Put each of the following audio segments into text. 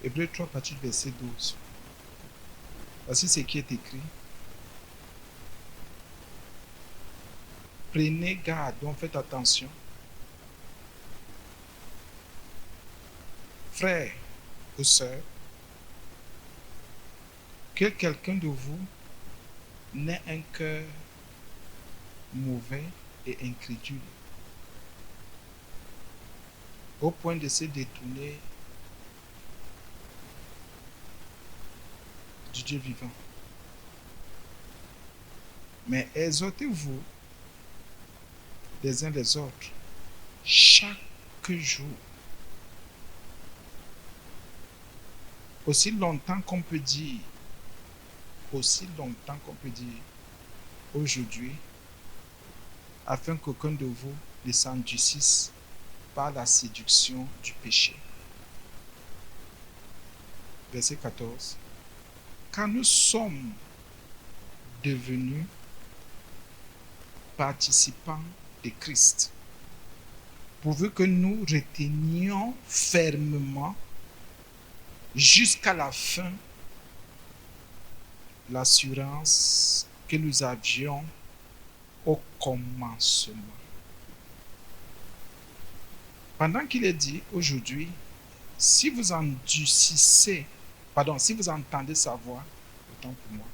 Hébreux 3, partie du verset 12. Voici ce qui est écrit. Prenez garde, donc faites attention. Frères ou sœurs, que quelqu'un de vous n'ait un cœur mauvais et incrédule, au point de se détourner du Dieu vivant. Mais exhortez-vous les uns les autres chaque jour, aussi longtemps qu'on peut dire aujourd'hui, afin qu'aucun de vous ne s'endurcisse par la séduction du péché. Verset 14. Car nous sommes devenus participants de Christ, pourvu que nous retenions fermement jusqu'à la fin l'assurance que nous avions au commencement. Pendant qu'il est dit aujourd'hui, si vous endurcissez, si vous entendez sa voix, autant pour moi,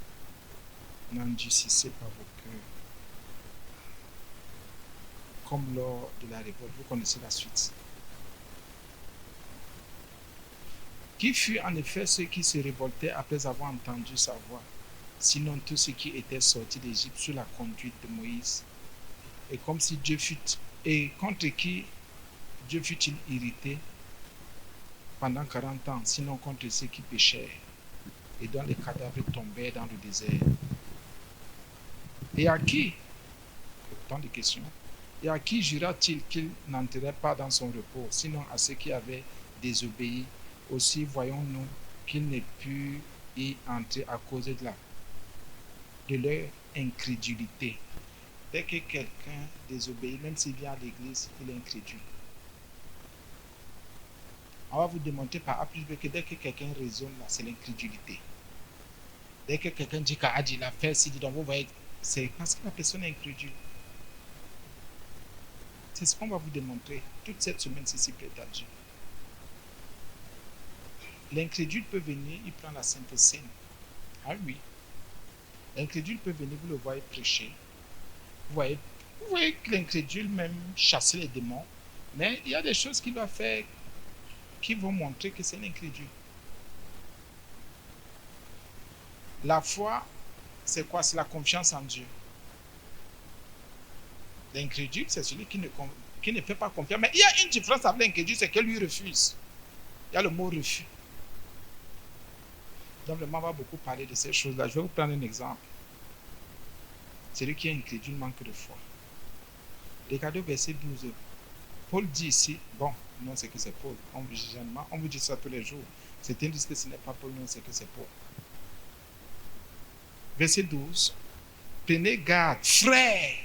n'endurcissez pas vos cœurs. Comme lors de la révolte, vous connaissez la suite. Qui fut en effet ceux qui se révoltaient après avoir entendu sa voix, sinon tous ceux qui étaient sortis d'Égypte sous la conduite de Moïse, et comme si Dieu fut, et contre qui Dieu fut-il irrité pendant 40 ans, sinon contre ceux qui péchèrent, et dont les cadavres tombèrent dans le désert. Et à qui, tant de questions, et à qui jura-t-il qu'il n'entrerait pas dans son repos, sinon à ceux qui avaient désobéi? Aussi voyons-nous qu'il n'ait pu y entrer à cause de leur incrédulité. Dès que quelqu'un désobéit, même s'il vient à l'église, il est incrédule. On va vous démontrer par A plus B que dès que quelqu'un raisonne, là, c'est l'incrédulité. Dès que quelqu'un dit qu'il a fait, si donc vous voyez, c'est parce que la personne est incrédule. C'est ce qu'on va vous démontrer toute cette semaine, si c'est plaît à Dieu. L'incrédule peut venir, il prend la Sainte Seine. Ah oui. L'incrédule peut venir, vous le voyez prêcher. Vous voyez que l'incrédule même chasser les démons. Mais il y a des choses qu'il va faire qui vont montrer que c'est l'incrédule. La foi, c'est quoi? C'est la confiance en Dieu. L'incrédule, c'est celui qui ne fait pas confiance. Mais il y a une différence avec l'incrédule, c'est qu'elle lui refuse. Il y a le mot refus. Donc le monde va beaucoup parler de ces choses-là. Je vais vous prendre un exemple. Celui qui est incrédule manque de foi. Regardez au verset 12. Paul dit ici, bon, non, c'est que c'est Paul. On vous dit ça tous les jours. Certains disent que ce n'est pas Paul, non, c'est que c'est Paul. Verset 12. Prenez garde, frères,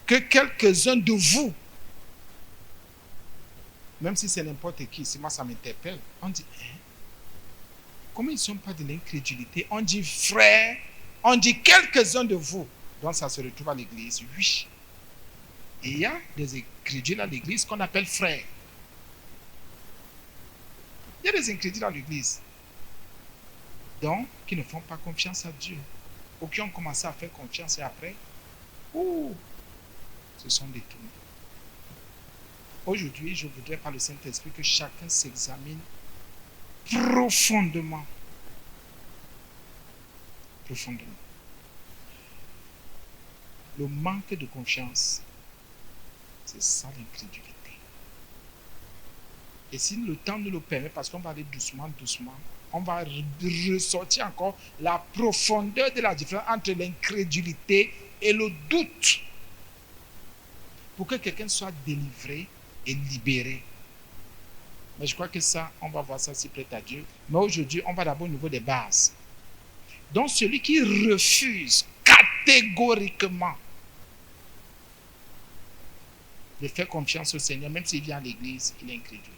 que quelques-uns de vous, même si c'est n'importe qui, si moi ça m'interpelle, on dit, comment ils ne sont pas de l'incrédulité? On dit frères, on dit quelques-uns de vous. Donc ça se retrouve à l'église, oui. Et il y a des incrédules à l'église qu'on appelle frères. Il y a des incrédules à l'église. Donc, qui ne font pas confiance à Dieu. Ou qui ont commencé à faire confiance et après, se sont détournés. Aujourd'hui, je voudrais par le Saint-Esprit que chacun s'examine profondément. Profondément. Le manque de confiance, c'est ça l'incrédulité. Et si le temps nous le permet, parce qu'on va aller doucement, on va ressortir encore la profondeur de la différence entre l'incrédulité et le doute. Pour que quelqu'un soit délivré et libéré. Mais je crois que ça, on va voir ça si plaît à Dieu. Mais aujourd'hui, on va d'abord au niveau des bases. Donc celui qui refuse catégoriquement de faire confiance au Seigneur, même s'il vient à l'église, il est incrédule.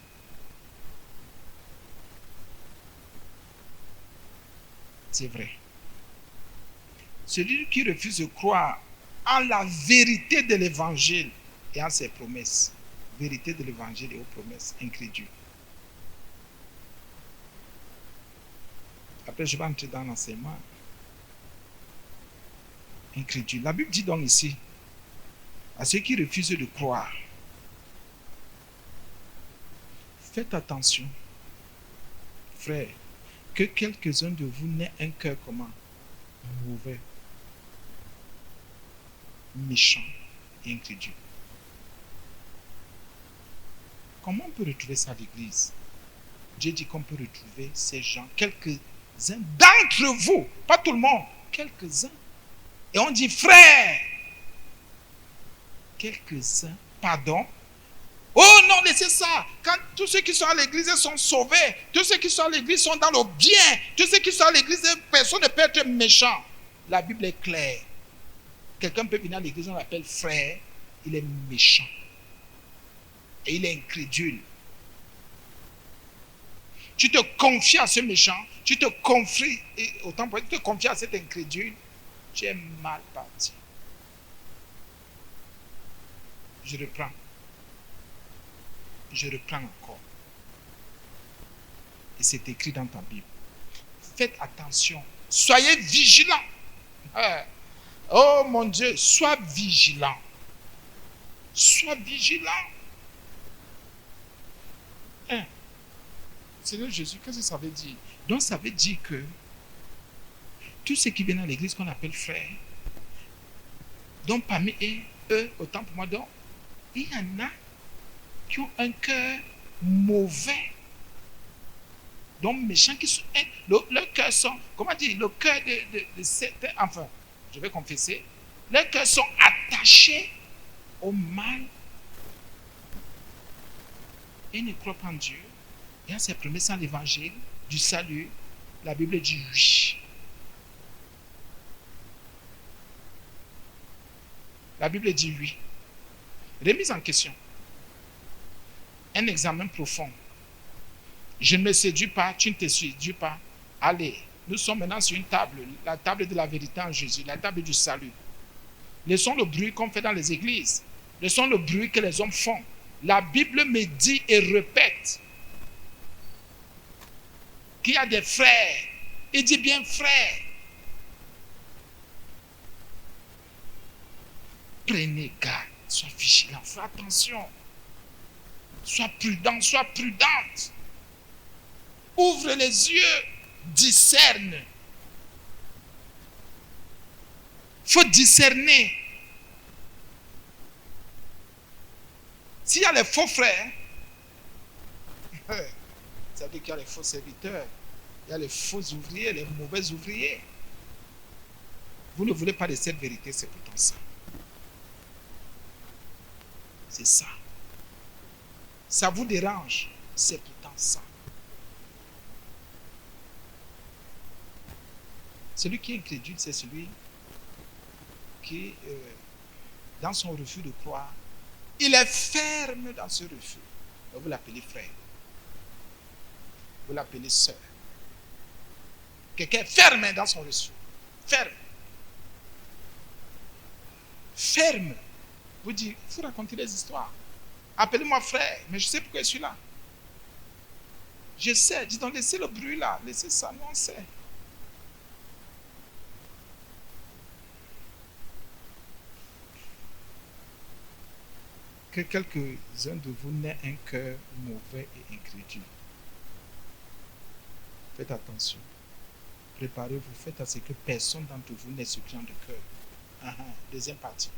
C'est vrai. Celui qui refuse de croire en la vérité de l'évangile et en ses promesses. Vérité de l'évangile et aux promesses, incrédule. Après, je vais entrer dans l'enseignement. Incrédule. La Bible dit donc ici, à ceux qui refusent de croire, faites attention, frère, que quelques-uns de vous n'aient un cœur comment? Mauvais, méchant et incrédule. Comment on peut retrouver ça à l'église? Dieu dit qu'on peut retrouver ces gens, quelques-uns d'entre vous, pas tout le monde, quelques-uns. Et on dit frère, quelques-uns, pardon. Oh non, laissez ça. Quand tous ceux qui sont à l'église sont sauvés, tous ceux qui sont à l'église sont dans le bien, tous ceux qui sont à l'église, personne ne peut être méchant. La Bible est claire. Quelqu'un peut venir à l'église, on l'appelle frère, il est méchant. Et il est incrédule. Tu te confies à ce méchant, tu te confies, autant pour tu te confies à cet incrédule, tu es mal parti. Je reprends encore. Et c'est écrit dans ta Bible. Faites attention. Soyez vigilants. Oh mon Dieu, sois vigilant. Sois vigilant. Seigneur Jésus, qu'est-ce que ça veut dire? Donc ça veut dire que tous ceux qui viennent à l'église qu'on appelle frères, donc parmi eux, autant pour moi, donc, il y en a qui ont un cœur mauvais, donc méchants, qui sont, leur cœur sont, comment dire, le cœur de certains, enfin, je vais confesser, leurs cœurs sont attachés au mal. Ils ne croient pas en Dieu. Et en ses promesses dans l'évangile du salut, la Bible dit oui. La Bible dit oui. Remise en question. Un examen profond. Je ne me séduis pas, tu ne te séduis pas. Allez, nous sommes maintenant sur une table, la table de la vérité en Jésus, la table du salut. Laissons le bruit qu'on fait dans les églises. Laissons le bruit que les hommes font. La Bible me dit et répète qu'il y a des frères. Il dit bien frères. Prenez garde, sois vigilant, fais attention. Sois prudent, sois prudente. Ouvre les yeux, discerne. Il faut discerner. S'il y a les faux frères, ça veut dire qu'il y a les faux serviteurs, il y a les faux ouvriers, les mauvais ouvriers. Vous ne voulez pas de cette vérité, c'est pourtant ça. C'est ça. Ça vous dérange, c'est pourtant ça. Celui qui est incrédule, c'est celui qui, dans son refus de croire, il est ferme dans ce refus. Vous l'appelez frère. Vous l'appelez sœur. Quelqu'un est ferme dans son refus. Ferme. Ferme. Vous dites, il faut raconter des histoires. Appelez-moi frère, mais je sais pourquoi je suis là. Je sais. Dis donc, laissez le bruit là. Laissez ça, nous on sait. Que quelques-uns de vous n'aient un cœur mauvais et incrédule. Faites attention. Préparez-vous. Faites à ce que personne d'entre vous n'ait ce genre de cœur. Deuxième partie.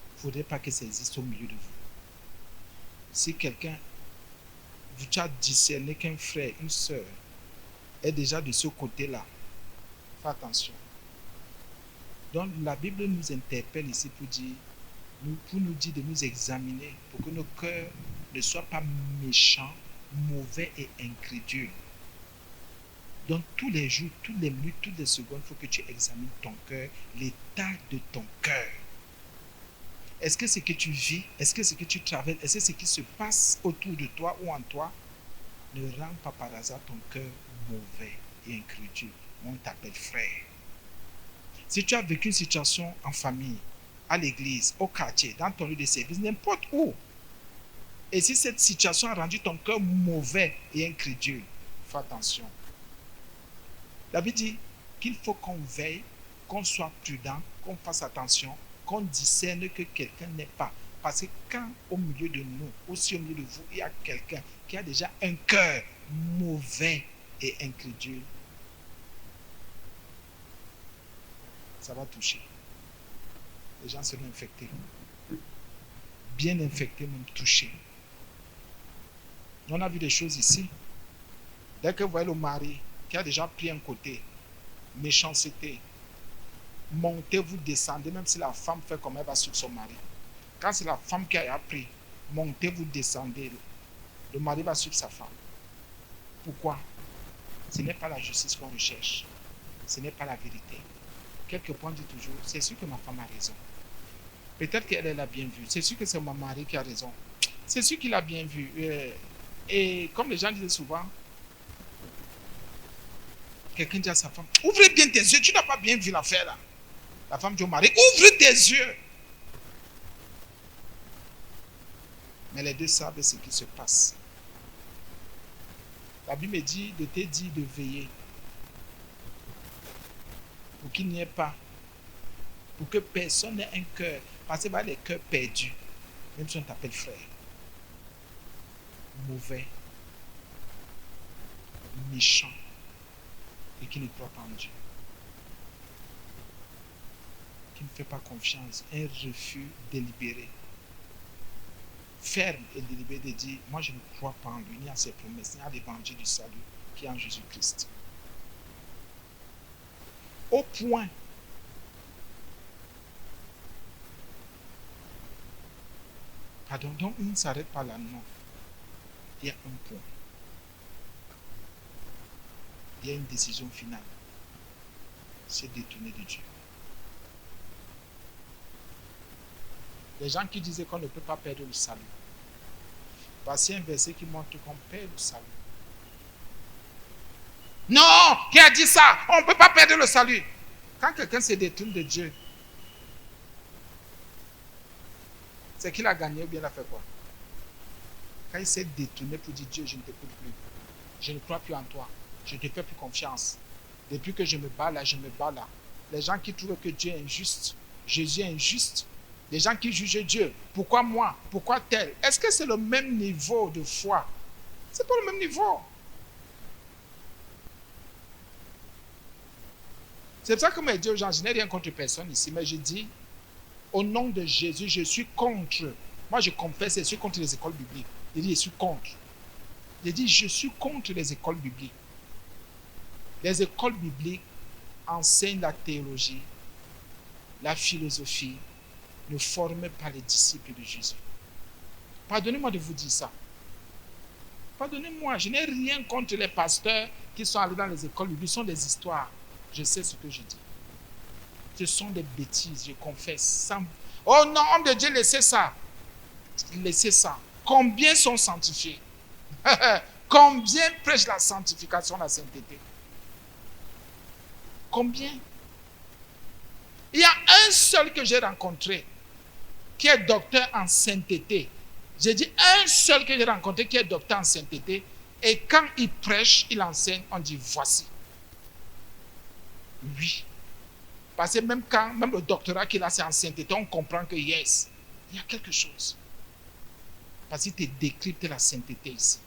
Il ne faudrait pas que ça existe au milieu de vous. Si quelqu'un vous a discerné qu'un frère, une soeur est déjà de ce côté-là, faites attention. Donc la Bible nous interpelle ici pour nous dire de nous examiner pour que nos cœurs ne soient pas méchants, mauvais et incrédules. Donc tous les jours, toutes les minutes, toutes les secondes, il faut que tu examines ton cœur, l'état de ton cœur. Est-ce que ce que tu vis, est-ce que ce que tu travailles, est-ce que ce qui se passe autour de toi ou en toi ne rend pas par hasard ton cœur mauvais et incrédule? On t'appelle frère. Si tu as vécu une situation en famille, à l'église, au quartier, dans ton lieu de service, n'importe où, et si cette situation a rendu ton cœur mauvais et incrédule, fais attention. La Bible dit qu'il faut qu'on veille, qu'on soit prudent, qu'on fasse attention, qu'on discerne que quelqu'un n'est pas. Parce que quand au milieu de nous, aussi au milieu de vous, il y a quelqu'un qui a déjà un cœur mauvais et incrédule, ça va toucher. Les gens seront infectés. Bien infectés, même touchés. On a vu des choses ici. Dès que vous voyez le mari qui a déjà pris un côté, méchanceté, montez, vous descendez, même si la femme fait comme elle va sur son mari. Quand c'est la femme qui a appris, montez, vous descendez, le mari va suivre sa femme. Pourquoi? Ce n'est pas la justice qu'on recherche. Ce n'est pas la vérité. Quelque part, on dit toujours, c'est sûr que ma femme a raison. Peut-être qu'elle l'a bien vu. C'est sûr que c'est mon mari qui a raison. C'est sûr qu'il a bien vu. Et comme les gens disent souvent, quelqu'un dit à sa femme, ouvre bien tes yeux, tu n'as pas bien vu l'affaire là. La femme dit au mari, ouvre tes yeux. Mais les deux savent ce qui se passe. La Bible dit de te dire de veiller. Pour qu'il n'y ait pas. Pour que personne n'ait un cœur. Parce que les cœurs perdus. Même si on t'appelle frère. Mauvais. Méchant. Et qui ne croit pas en Dieu. Qui ne fait pas confiance. Un refus délibéré. Ferme et délibéré de dire, moi je ne crois pas en lui, ni à ses promesses, ni à l'évangile du salut qui est en Jésus-Christ. Au point pardon, donc il ne s'arrête pas là, non. Il y a un point. Il y a une décision finale. C'est détourner de Dieu. Les gens qui disaient qu'on ne peut pas perdre le salut. Voici un verset qui montre qu'on perd le salut. Non! Qui a dit ça? On ne peut pas perdre le salut. Quand quelqu'un se détourne de Dieu, c'est qu'il a gagné ou bien il a fait quoi? Quand il s'est détourné pour dire Dieu, je ne t'écoute plus. Je ne crois plus en toi. Je ne te fais plus confiance. Depuis que je me bats là, je me bats là. Les gens qui trouvent que Dieu est injuste, Jésus est injuste, les gens qui jugent Dieu, pourquoi moi? Pourquoi tel? Est-ce que c'est le même niveau de foi? Ce n'est pas le même niveau. C'est pour ça que je dis aux gens, je n'ai rien contre personne ici, mais je dis, au nom de Jésus, je suis contre. Moi, je confesse, je suis contre les écoles bibliques. Je dis, je suis contre. Je dis, je suis contre les écoles bibliques. Les écoles bibliques enseignent la théologie, la philosophie, ne forment pas les disciples de Jésus. Pardonnez-moi de vous dire ça. Pardonnez-moi, je n'ai rien contre les pasteurs qui sont allés dans les écoles bibliques. Ce sont des histoires. Je sais ce que je dis. Ce sont des bêtises, je confesse. Oh non, homme de Dieu, laissez ça. Laissez ça. Combien sont sanctifiés? Combien prêchent la sanctification, la sainteté? Combien? Il y a un seul que j'ai rencontré qui est docteur en sainteté. J'ai dit un seul que j'ai rencontré qui est docteur en sainteté. Et quand il prêche, il enseigne, on dit voici. Oui. Parce que même le doctorat qu'il a, c'est en sainteté, on comprend que yes, il y a quelque chose. Parce qu'il te décrypte la sainteté ici.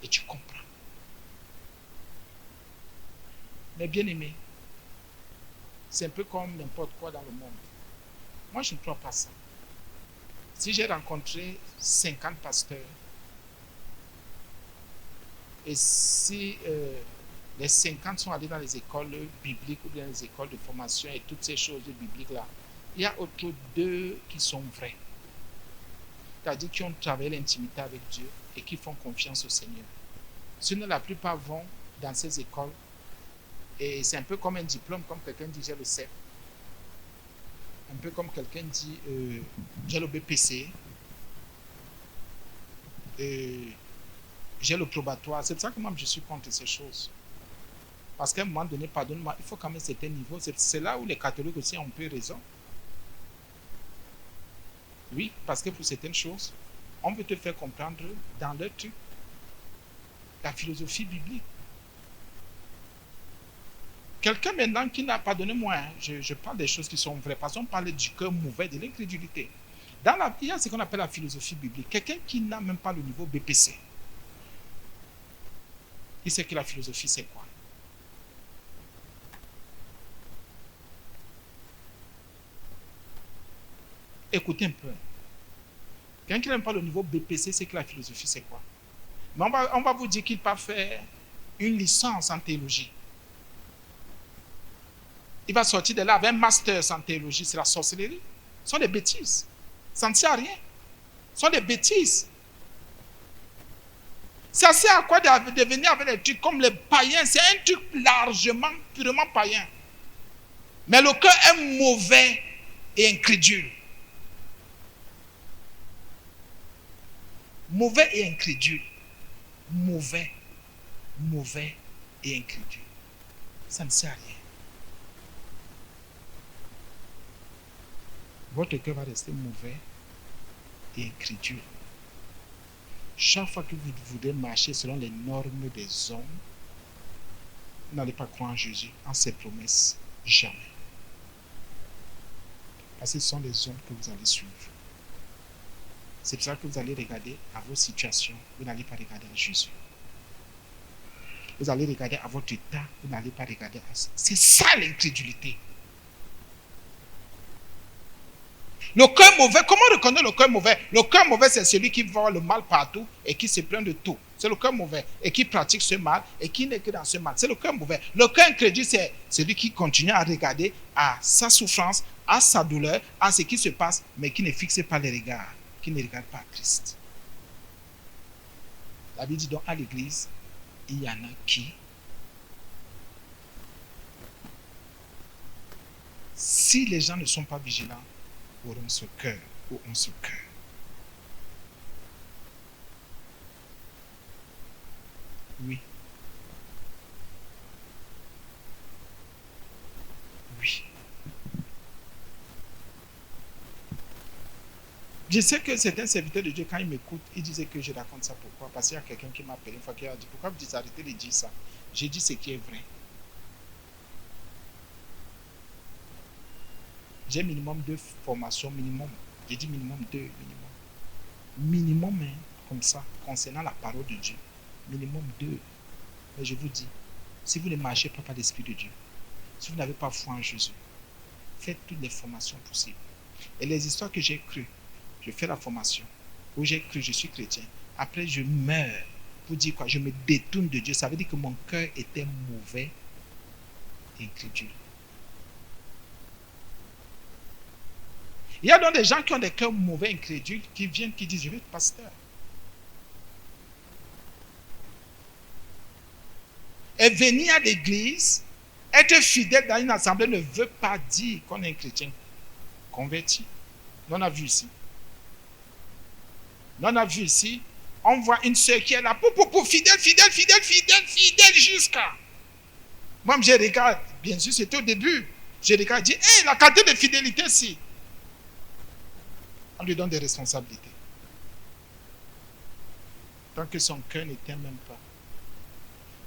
Et tu comprends. Mais bien aimé, c'est un peu comme n'importe quoi dans le monde. Moi, je ne crois pas ça. Si j'ai rencontré 50 pasteurs, et si les 50 sont allés dans les écoles bibliques ou bien les écoles de formation et toutes ces choses bibliques-là, il y a autour d'eux qui sont vrais. C'est-à-dire qui ont travaillé l'intimité avec Dieu et qui font confiance au Seigneur. Sinon, la plupart vont dans ces écoles et c'est un peu comme un diplôme, comme quelqu'un dit, j'ai le CEP. Un peu comme quelqu'un dit, j'ai le BPC, j'ai le probatoire. C'est pour ça que moi, je suis contre ces choses. Parce qu'à un moment donné, pardonne-moi, il faut quand même un certain niveau. C'est là où les catholiques aussi ont un peu raison. Oui, parce que pour certaines choses, on veut te faire comprendre dans leur truc la philosophie biblique. Quelqu'un maintenant qui n'a, pardonnez-moi, hein, je parle des choses qui sont vraies, parce qu'on parle du cœur mauvais, de l'incrédulité. Il y a ce qu'on appelle la philosophie biblique. Quelqu'un qui n'a même pas le niveau BPC, il sait que la philosophie, c'est quoi? Écoutez un peu. Quelqu'un qui n'aime pas le niveau BPC, c'est que la philosophie, c'est quoi? Mais on va vous dire qu'il va faire une licence en théologie. Il va sortir de là avec un master en théologie. C'est la sorcellerie. Ce sont des bêtises. Ça ne sert à rien. Ce sont des bêtises. Ça sert à quoi de venir avec des trucs comme les païens? C'est un truc largement, purement païen. Mais le cœur est mauvais et incrédule. Mauvais et incrédule. Mauvais, mauvais et incrédule. Ça ne sert à rien. Votre cœur va rester mauvais et incrédule. Chaque fois que vous voudrez marcher selon les normes des hommes, vous n'allez pas croire en Jésus, en ses promesses. Jamais. Parce que ce sont les hommes que vous allez suivre. C'est pour ça que vous allez regarder à vos situations, vous n'allez pas regarder à Jésus. Vous allez regarder à votre état, vous n'allez pas regarder à ça. C'est ça l'incrédulité. Le cœur mauvais, comment reconnaître le cœur mauvais? Le cœur mauvais, c'est celui qui voit le mal partout et qui se plaint de tout. C'est le cœur mauvais et qui pratique ce mal et qui n'est que dans ce mal. C'est le cœur mauvais. Le cœur incrédule, c'est celui qui continue à regarder à sa souffrance, à sa douleur, à ce qui se passe, mais qui ne fixe pas les regards, qui ne regarde pas Christ. La Bible dit donc à l'église, il y en a qui, si les gens ne sont pas vigilants, auront ce cœur ou ont ce cœur. Oui. Oui. Je sais que certains serviteurs de Dieu, quand ils m'écoutent, ils disaient que je raconte ça. Pourquoi? Parce qu'il y a quelqu'un qui m'a appelé une fois qui a dit, pourquoi vous dites arrêtez de dire ça? J'ai dit ce qui est vrai. J'ai minimum 2 formations, minimum. J'ai dit minimum 2, minimum. Minimum, hein, comme ça, concernant la parole de Dieu. Minimum 2. Mais je vous dis, si vous ne marchez pas par l'Esprit de Dieu, si vous n'avez pas foi en Jésus, faites toutes les formations possibles. Et les histoires que j'ai crues, je fais la formation, où j'ai cru, je suis chrétien. Après, je meurs. Vous dites quoi? Je me détourne de Dieu. Ça veut dire que mon cœur était mauvais et incrédule. Il y a donc des gens qui ont des cœurs mauvais, incrédules, qui viennent, qui disent, je vais être pasteur. Et venir à l'église, être fidèle dans une assemblée ne veut pas dire qu'on est un chrétien converti. On a vu ici. On a vu ici, on voit une sœur qui est là, pour fidèle jusqu'à. Moi, je regarde, bien sûr, c'était au début. Je regarde, je dis, hé, la qualité de fidélité, si. On lui donne des responsabilités. Tant que son cœur n'était même pas.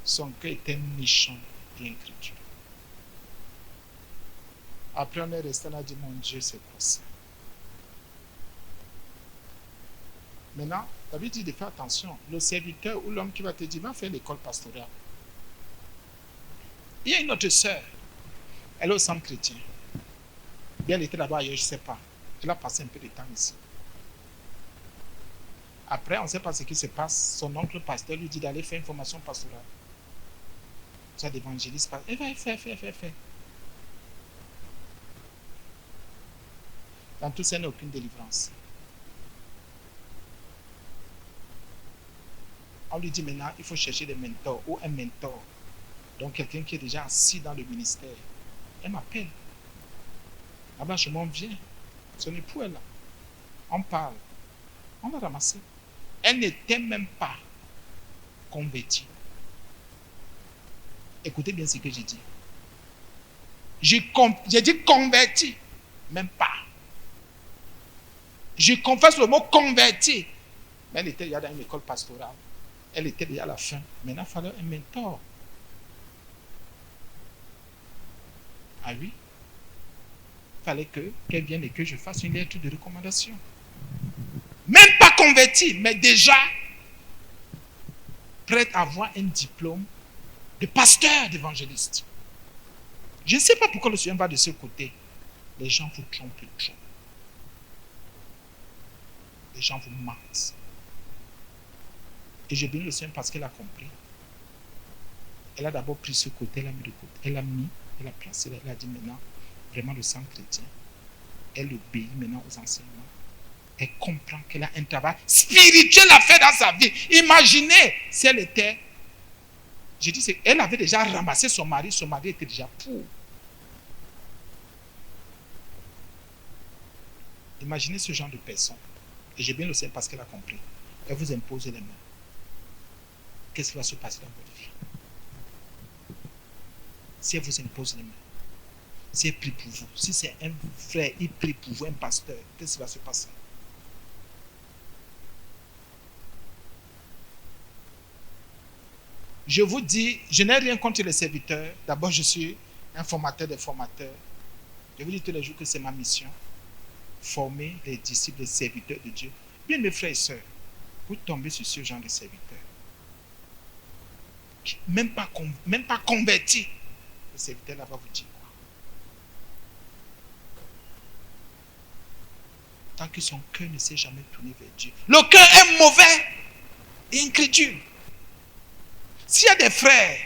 Son cœur était méchant et incrédule. Après, on est resté là, on a dit, mon Dieu, c'est quoi ça? Maintenant, la Bible dit de faire attention. Le serviteur ou l'homme qui va te dire, va faire l'école pastorale. Il y a une autre sœur, elle est au centre chrétien. Bien, elle était là-bas ailleurs, je ne sais pas. Elle a passé un peu de temps ici. Après, on ne sait pas ce qui se passe. Son oncle pasteur lui dit d'aller faire une formation pastorale. Ça d'évangéliste. Elle va faire. Dans tout ça, il n'y a aucune délivrance. On lui dit maintenant, il faut chercher des mentors ou un mentor. Donc quelqu'un qui est déjà assis dans le ministère. Elle m'appelle. Là-bas, chez moi, on vient. Son époux est là. On parle. On va ramasser. Elle n'était même pas convertie. Écoutez bien ce que j'ai dit. J'ai dit converti, même pas. Je confesse le mot converti. Mais elle était déjà dans une école pastorale. Elle était déjà à la fin. Maintenant, il fallait un mentor. Ah oui. Il fallait qu'elle vienne et que je fasse une lettre de recommandation. Même pas converti, mais déjà prête à avoir un diplôme de pasteur, d'évangéliste. Je ne sais pas pourquoi le Seigneur va de ce côté. Les gens vous trompent trop. Les gens vous mentent. Et je bénis le Seigneur parce qu'elle a compris. Elle a d'abord pris ce côté, elle l'a mis de côté. Elle a placé, elle a dit maintenant, vraiment le sang chrétien. Elle obéit maintenant aux enseignements. Elle comprend qu'elle a un travail spirituel à faire dans sa vie. Imaginez si elle était... Je dis, elle avait déjà ramassé son mari était déjà pour. Imaginez ce genre de personne. Et j'ai bien le Seigneur parce qu'elle a compris. Elle vous impose les mains. Qu'est-ce qui va se passer dans votre vie? Si elle vous impose les mains, si elle prie pour vous, si c'est un frère, il prie pour vous, un pasteur, qu'est-ce qui va se passer? Je vous dis, je n'ai rien contre les serviteurs. D'abord, je suis un formateur des formateurs. Je vous dis tous les jours que c'est ma mission. Former les disciples, les serviteurs de Dieu. Bien, mes frères et sœurs, vous tombez sur ce genre de serviteurs. Même pas convertis. Le serviteur là va vous dire quoi? Tant que son cœur ne s'est jamais tourné vers Dieu. Le cœur est mauvais et incrédule. S'il y a des frères,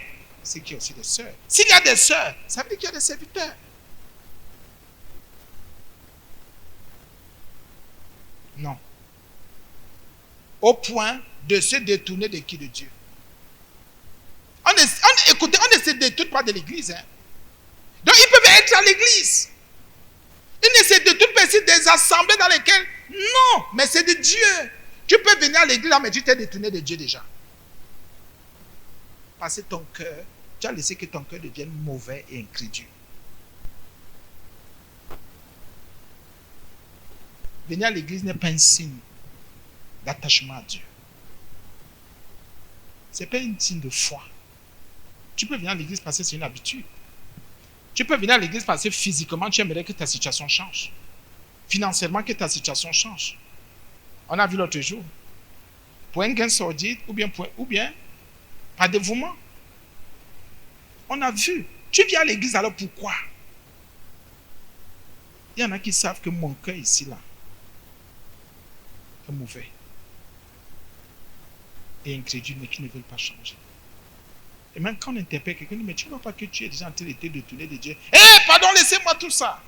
c'est qu'il y a aussi des sœurs. S'il y a des sœurs, ça veut dire qu'il y a des serviteurs. Non. Au point de se détourner de qui? De Dieu. Écoutez, on ne se détourne pas de l'église. Hein. Donc ils peuvent être à l'église. Ils ne se détournent pas ici des assemblées dans lesquelles... Non, mais c'est de Dieu. Tu peux venir à l'église, mais tu t'es détourné de Dieu déjà. Parce que ton cœur, tu as laissé que ton cœur devienne mauvais et incrédule. Venir à l'église n'est pas un signe d'attachement à Dieu. Ce n'est pas un signe de foi. Tu peux venir à l'église parce que c'est une habitude. Tu peux venir à l'église parce que physiquement, tu aimerais que ta situation change. Financièrement, que ta situation change. On a vu l'autre jour. Pour un gain sordide ou bien par dévouement. On a vu. Tu viens à l'église alors pourquoi? Il y en a qui savent que mon cœur ici, là, est mauvais. Et incrédule, mais qui ne veulent pas changer. Et même quand on interpelle quelqu'un, dit, mais tu ne vois pas que tu es déjà en train de te détourner de Dieu. Eh, pardon, laissez-moi tout ça.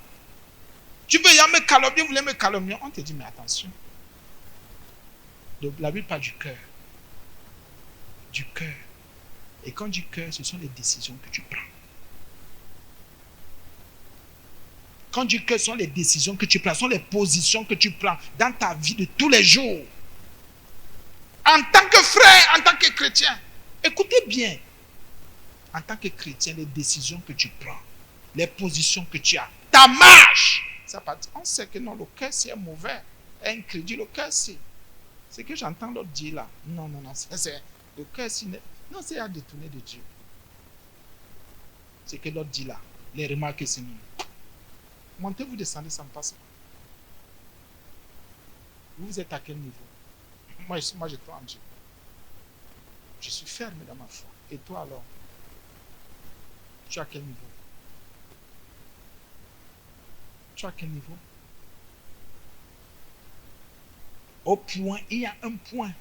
Tu veux y aller me calomnier, vous voulez me calomnier. On te dit, mais attention. Donc, la Bible parle du cœur. Du cœur. Et quand du cœur, ce sont les décisions que tu prends. Quand du cœur, ce sont les décisions que tu prends, ce sont les positions que tu prends dans ta vie de tous les jours. En tant que frère, en tant que chrétien. Écoutez bien. En tant que chrétien, les décisions que tu prends, les positions que tu as, ta marche, ça pas dire, on sait que non, le cœur c'est mauvais, incrédule, le cœur c'est. C'est que j'entends l'autre dire là. Non, c'est le cœur c'est. Non, c'est à détourner de Dieu. C'est que l'autre dit là. Les remarques c'est nous. Montez, vous descendez, ça ne passe pas. Vous êtes à quel niveau? Moi, je crois en Dieu. Je suis ferme dans ma foi. Et toi alors? Tu as quel niveau? Tu as quel niveau? Au point, il y a un point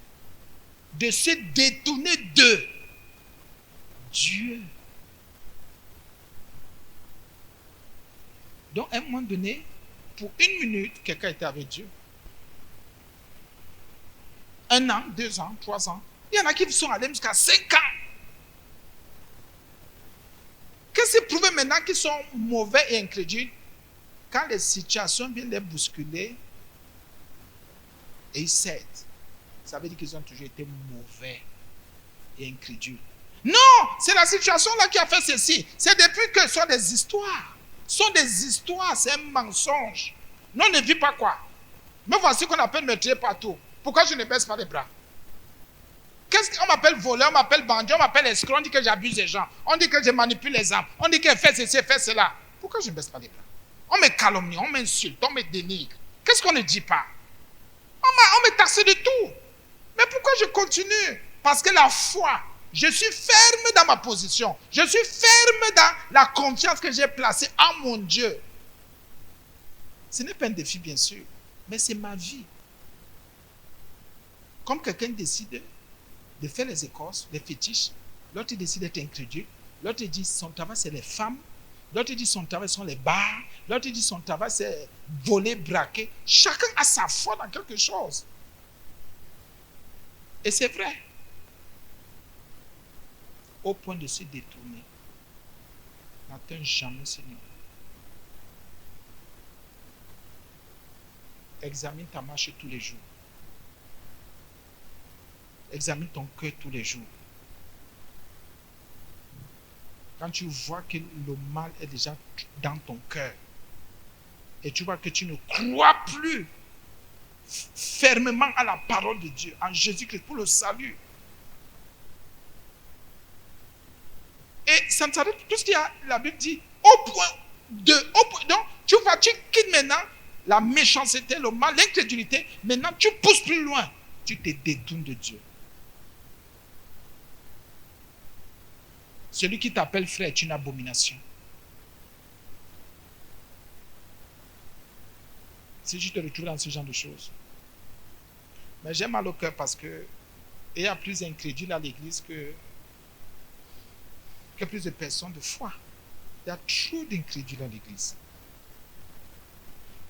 de se détourner de Dieu. Donc, à un moment donné, pour une minute, quelqu'un était avec Dieu. 1 an, 2 ans, 3 ans. Il y en a qui sont allés jusqu'à 5 ans. Qu'est-ce qui prouve maintenant qu'ils sont mauvais et incrédules? Quand les situations viennent les bousculer et ils cèdent, ça veut dire qu'ils ont toujours été mauvais et incrédules. Non, c'est la situation là qui a fait ceci. C'est depuis que ce sont des histoires. Ce sont des histoires, c'est un mensonge. Non, ne vis pas quoi. Me voici qu'on appelle meurtrier partout. Pourquoi je ne baisse pas les bras? Qu'est-ce qu'on m'appelle voleur, on m'appelle bandit, on m'appelle escroc, on dit que j'abuse les gens, on dit que je manipule les âmes, on dit que fait ceci, fait cela. Pourquoi je ne baisse pas les bras? On me calomnie, on m'insulte, on me dénigre. Qu'est-ce qu'on ne dit pas? On me taxe de tout. Mais pourquoi je continue? Parce que la foi, je suis ferme dans ma position. Je suis ferme dans la confiance que j'ai placée en mon Dieu. Ce n'est pas un défi, bien sûr, mais c'est ma vie. Comme quelqu'un décide de faire les écorces, les fétiches, l'autre décide d'être incrédule, l'autre dit son travail c'est les femmes, l'autre dit son travail sont les bars, l'autre dit son travail c'est voler, braquer. Chacun a sa foi dans quelque chose. Et c'est vrai. Au point de se détourner. N'atteins jamais Seigneur. Examine ta marche tous les jours. Examine ton cœur tous les jours. Quand tu vois que le mal est déjà dans ton cœur et tu vois que tu ne crois plus fermement à la parole de Dieu, en Jésus-Christ, pour le salut. Et ça ne s'arrête tout ce qu'il y a, la Bible dit, donc tu vois, tu quittes maintenant la méchanceté, le mal, l'incrédulité, maintenant tu pousses plus loin, tu te détournes de Dieu. Celui qui t'appelle frère est une abomination. Si tu te retrouves dans ce genre de choses. Mais j'ai mal au cœur parce que il y a plus d'incrédules à l'église que plus de personnes de foi. Il y a trop d'incrédules à l'église.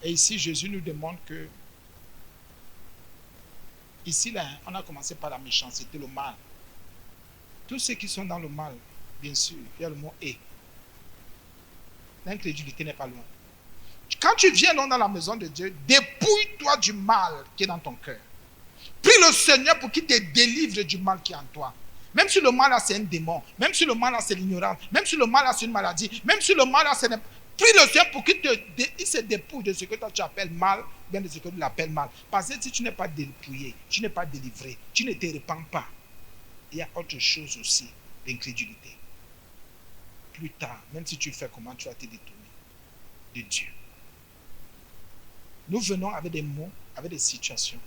Et ici, Jésus nous demande que, ici, là, on a commencé par la méchanceté, le mal. Tous ceux qui sont dans le mal, bien sûr, il y a le mot « et ». L'incrédulité n'est pas loin. Quand tu viens donc dans la maison de Dieu, dépouille-toi du mal qui est dans ton cœur. Prie le Seigneur pour qu'il te délivre du mal qui est en toi. Même si le mal là c'est un démon, même si le mal là c'est l'ignorance, même si le mal là c'est une maladie, même si le mal là c'est... Prie le Seigneur pour qu'il se dépouille de ce que toi tu appelles mal, bien de ce que tu l'appelles mal. Parce que si tu n'es pas dépouillé, tu n'es pas délivré, tu ne te repens pas, il y a autre chose aussi, l'incrédulité. Plus tard, même si tu fais comment, tu vas te détourner de Dieu. Nous venons avec des mots, avec des situations.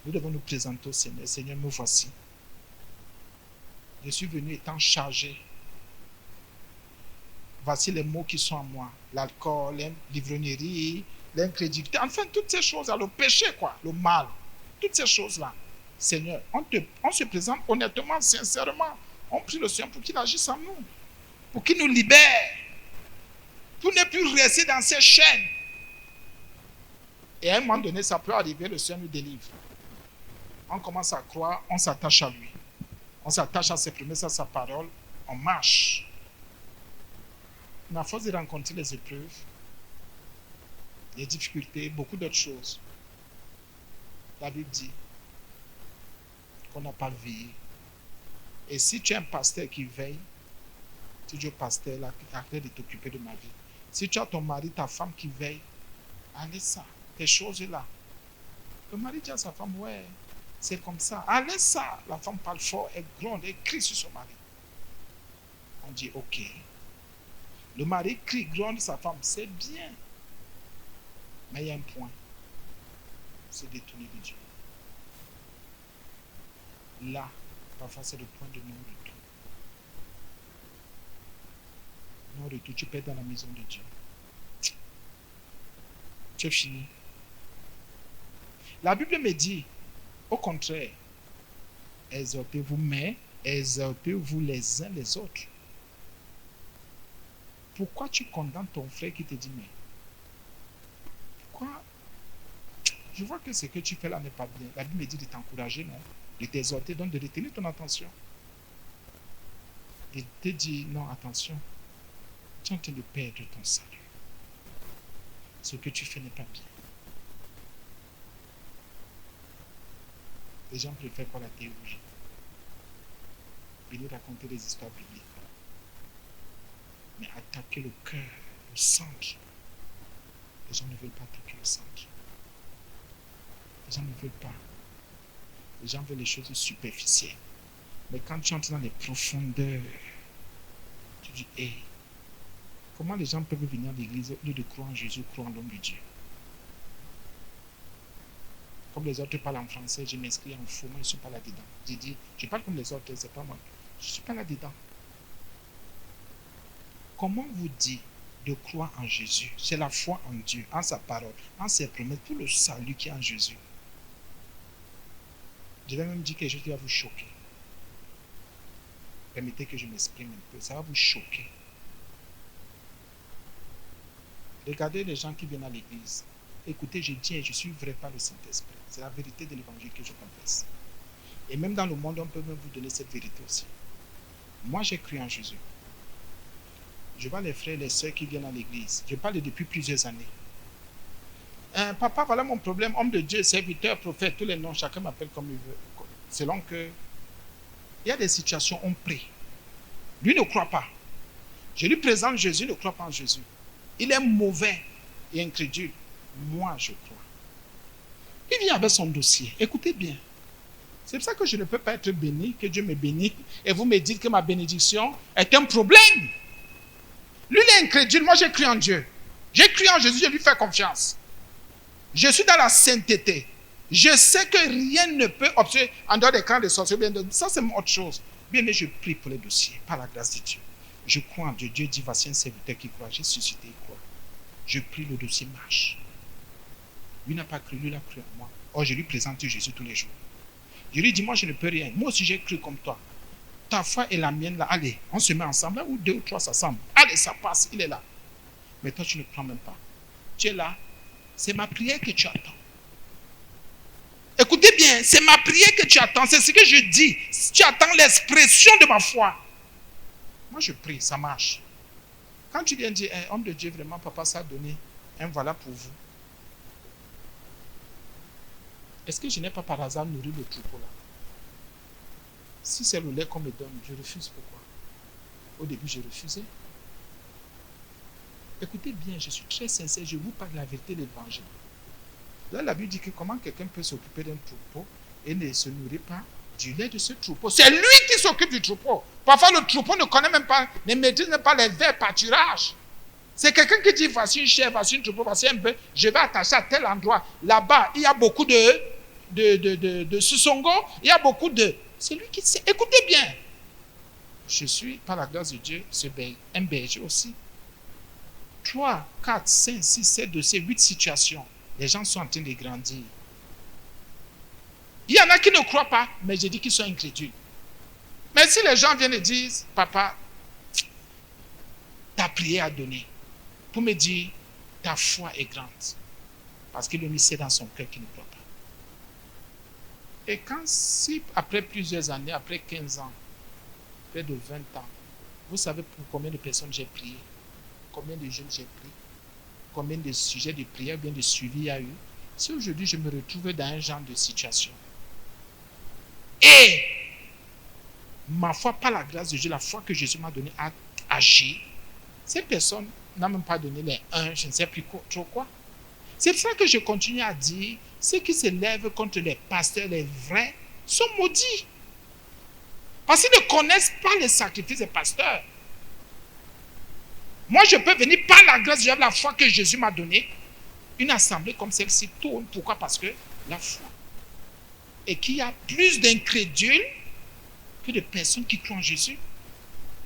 Nous devons nous présenter au Seigneur. Seigneur, me voici. Je suis venu étant chargé. Voici les mots qui sont en moi. L'alcool, l'ivrognerie, l'incrédulité. Enfin, toutes ces choses-là, le péché, quoi, le mal. Toutes ces choses-là. Seigneur, on se présente honnêtement, sincèrement. On prie le Seigneur pour qu'il agisse en nous. Pour qu'il nous libère. Pour ne plus rester dans ces chaînes. Et à un moment donné, ça peut arriver, le Seigneur nous délivre. On commence à croire, on s'attache à lui. On s'attache à ses promesses, à sa parole. On marche. Mais à force de rencontrer les épreuves, les difficultés, beaucoup d'autres choses, la Bible dit qu'on n'a pas veillé. Et si tu es un pasteur qui veille, tu dis au pasteur, là, arrête de t'occuper de ma vie. Si tu as ton mari, ta femme qui veille, allez ça, ces choses-là. Le mari dit à sa femme, ouais, c'est comme ça. Allez ça. La femme parle fort, elle gronde, elle crie sur son mari. On dit, ok. Le mari crie, gronde sa femme, c'est bien. Mais il y a un point. C'est détourner de Dieu. Là, parfois c'est le point de non-retour. Non-retour, tu peux être dans la maison de Dieu. Tu es fini. La Bible me dit, au contraire, exhortez-vous, mais exhortez-vous les uns les autres. Pourquoi tu condamnes ton frère qui te dit, mais pourquoi? Je vois que ce que tu fais là n'est pas bien. La Bible me dit de t'encourager, non? De t'exhorter, donc de retenir ton attention. Et te dire, non, attention, tu es en train de perdre ton salut. ce que tu fais n'est pas bien. Les gens préfèrent quoi la théologie. Venir raconter des histoires bibliques. Mais attaquer le cœur, le centre. Les gens ne veulent pas attaquer le centre. Les gens ne veulent pas. Les gens veulent les choses superficielles. Mais quand tu entres dans les profondeurs, tu dis, hé, comment les gens peuvent venir à l'église au lieu de croire en Jésus, croire en l'homme de Dieu? Comme les autres parlent en français, je m'inscris en faux, moi je ne suis pas là-dedans. J'ai dit, je parle comme les autres, c'est pas moi. Je ne suis pas là-dedans. Comment vous dit de croire en Jésus? C'est la foi en Dieu, en sa parole, en ses promesses, pour le salut qui est en Jésus. Je vais même dire quelque chose qui va vous choquer. Permettez que je m'exprime un peu, ça va vous choquer. Regardez les gens qui viennent à l'église. Écoutez, je dis et je suis vrai par le Saint-Esprit. C'est la vérité de l'évangile que je confesse. Et même dans le monde, on peut même vous donner cette vérité aussi. Moi, j'ai cru en Jésus. Je vois les frères et les sœurs qui viennent à l'église. Je parle depuis plusieurs années. Papa, voilà mon problème. Homme de Dieu, serviteur, prophète, tous les noms, chacun m'appelle comme il veut. Selon que... Il y a des situations, on prie. Lui ne croit pas. Je lui présente Jésus, il ne croit pas en Jésus. Il est mauvais et incrédule. Moi, je crois. Il vient avec son dossier. Écoutez bien. C'est pour ça que je ne peux pas être béni, que Dieu me bénisse, et vous me dites que ma bénédiction est un problème. Lui, il est incrédule. Moi, j'ai cru en Dieu. J'ai cru en Jésus, je lui fais confiance. Je suis dans la sainteté. Je sais que rien ne peut obtenir en dehors des camps de sorciers. Ça, c'est autre chose. Bien, mais je prie pour les dossiers, par la grâce de Dieu. Je crois en Dieu. Dieu dit, voici un serviteur qui croit. J'ai suscité, il croit. Je prie, le dossier marche. Lui n'a pas cru, lui, il a cru en moi. Or, je lui présente Jésus tous les jours. Je lui dis, moi, je ne peux rien. Moi aussi, j'ai cru comme toi. Ta foi et la mienne, là, allez, on se met ensemble, là où 2 ou 3 s'assemblent. Allez, ça passe, il est là. Mais toi, tu ne prends même pas. Tu es là. C'est ma prière que tu attends. Écoutez bien, c'est ma prière que tu attends. C'est ce que je dis. Si tu attends l'expression de ma foi. Moi, je prie, ça marche. Quand tu viens dire, homme de Dieu, vraiment, papa, ça a donné un voilà pour vous. Est-ce que je n'ai pas par hasard nourri le troupeau là? Si c'est le lait qu'on me donne, je refuse. Pourquoi? Au début, j'ai refusé. Écoutez bien, je suis très sincère, je vous parle de la vérité de l'évangile. Là, la Bible dit que comment quelqu'un peut s'occuper d'un troupeau et ne se nourrit pas du lait de ce troupeau. C'est lui qui s'occupe du troupeau. Parfois, le troupeau ne connaît même pas, ne maîtrise même pas les verts pâturages. C'est quelqu'un qui dit, voici une chèvre, voici une troupeau, voici un bœuf, je vais attacher à tel endroit. Là-bas, il y a beaucoup de Susongo, il y a beaucoup de... C'est lui qui sait. Écoutez bien. Je suis, par la grâce de Dieu, un berger aussi. 3, 4, 5, 6, 7 dossiers, 8 situations. Les gens sont en train de grandir. Il y en a qui ne croient pas, mais je dis qu'ils sont incrédules. Mais si les gens viennent et disent, papa, ta prière a donné, pour me dire, ta foi est grande. Parce qu'il le sait dans son cœur qu'il ne croit pas. Et quand, si après plusieurs années, après 15 ans, près de 20 ans, vous savez pour combien de personnes j'ai prié, combien de jeunes j'ai pris, combien de sujets de prière, bien de suivi il y a eu. Si aujourd'hui je me retrouve dans un genre de situation, et ma foi, par la grâce de Dieu, la foi que Jésus m'a donnée a agi, ces personnes n'ont même pas donné les 1, je ne sais plus trop quoi. C'est pour ça que je continue à dire, ceux qui se lèvent contre les pasteurs, les vrais, sont maudits. Parce qu'ils ne connaissent pas les sacrifices des pasteurs. Moi, je peux venir par la grâce de Dieu, la foi que Jésus m'a donnée. Une assemblée comme celle-ci tourne. Pourquoi? Parce que la foi. Et qu'il y a plus d'incrédules que de personnes qui croient en Jésus.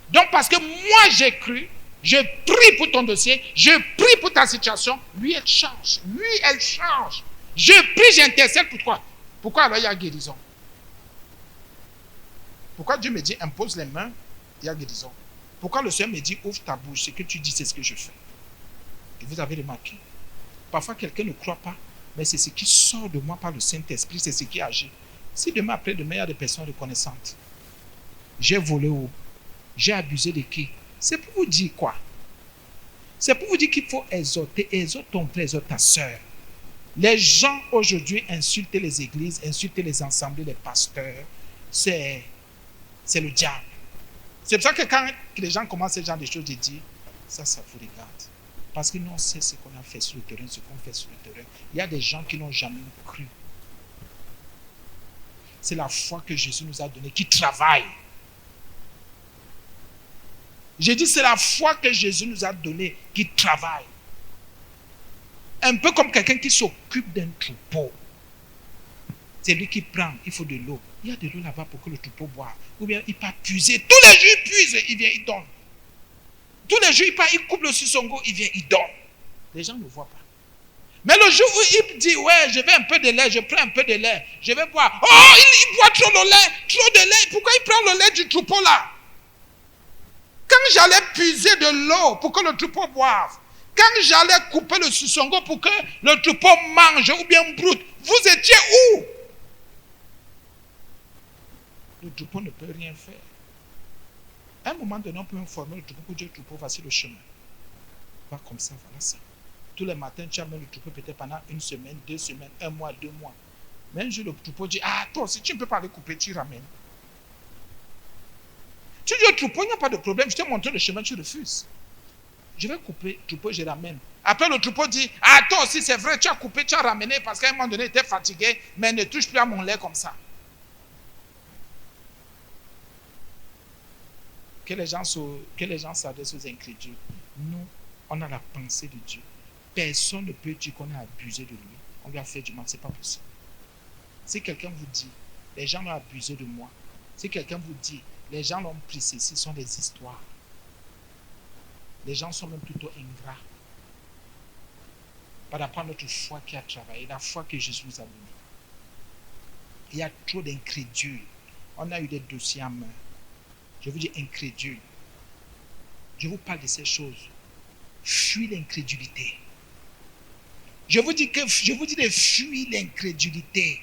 Donc, parce que moi, j'ai cru, je prie pour ton dossier, je prie pour ta situation, lui, elle change. Lui, elle change. Je prie, j'intercède pour toi. Pourquoi alors il y a guérison? Pourquoi Dieu me dit impose les mains, il y a guérison? Pourquoi le Seigneur me dit ouvre ta bouche, ce que tu dis, c'est ce que je fais? Et vous avez remarqué, parfois quelqu'un ne croit pas, mais c'est ce qui sort de moi par le Saint-Esprit, c'est ce qui agit. Si demain après-demain, il y a des personnes reconnaissantes, j'ai volé où? J'ai abusé de qui? C'est pour vous dire quoi? C'est pour vous dire qu'il faut exhorter. Exhorte ton frère, exhorte ta soeur. Les gens aujourd'hui insultent les églises, insultent les assemblées, les pasteurs. C'est le diable. C'est pour ça que quand les gens commencent ce genre de choses, je dis, ça vous regarde. Parce que nous, on sait ce qu'on a fait sur le terrain, ce qu'on fait sur le terrain. Il y a des gens qui n'ont jamais cru. C'est la foi que Jésus nous a donnée qui travaille. J'ai dit, c'est la foi que Jésus nous a donnée qui travaille. Un peu comme quelqu'un qui s'occupe d'un troupeau. C'est lui qui prend, il faut de l'eau. Il y a de l'eau là-bas pour que le troupeau boive. Ou bien il part puiser. Tous les jours, il puise, il vient, il donne. Tous les jours, il part, il coupe le suçongo, il vient, il donne. Les gens ne voient pas. Mais le jour où il dit, ouais, je veux un peu de lait, je prends un peu de lait, je vais boire. Oh, il boit trop de lait. Pourquoi il prend le lait du troupeau là? Quand j'allais puiser de l'eau pour que le troupeau boive, quand j'allais couper le suçongo pour que le troupeau mange ou bien broute, vous étiez où? Le troupeau ne peut rien faire. À un moment donné, on peut informer le troupeau pour dire, le troupeau, voici le chemin. Va comme ça, voilà ça. Tous les matins, tu amènes le troupeau peut-être pendant 1 semaine, 2 semaines, 1 mois, 2 mois. Mais un jour, le troupeau dit, ah, toi, si tu ne peux pas aller couper, tu ramènes. Tu dis au troupeau, il n'y a pas de problème, je t'ai montré le chemin, tu refuses. Je vais couper, le troupeau, je ramène. Après, le troupeau dit, ah, toi aussi, c'est vrai, tu as coupé, tu as ramené, parce qu'à un moment donné, tu étais fatigué, mais ne touche plus à mon lait comme ça. Que les gens s'adressent aux incrédules. Nous, on a la pensée de Dieu. Personne ne peut dire qu'on a abusé de lui. On lui a fait du mal, ce n'est pas possible. Si quelqu'un vous dit, les gens ont abusé de moi. Si quelqu'un vous dit, les gens l'ont pris ceci, ce sont des histoires. Les gens sont même plutôt ingrats. Par rapport à notre foi qui a travaillé, la foi que Jésus nous a donnée. Il y a trop d'incrédules. On a eu des dossiers en main. Je vous dis incrédule. Je vous parle de ces choses. Fuis l'incrédulité. Je vous dis de fuir l'incrédulité.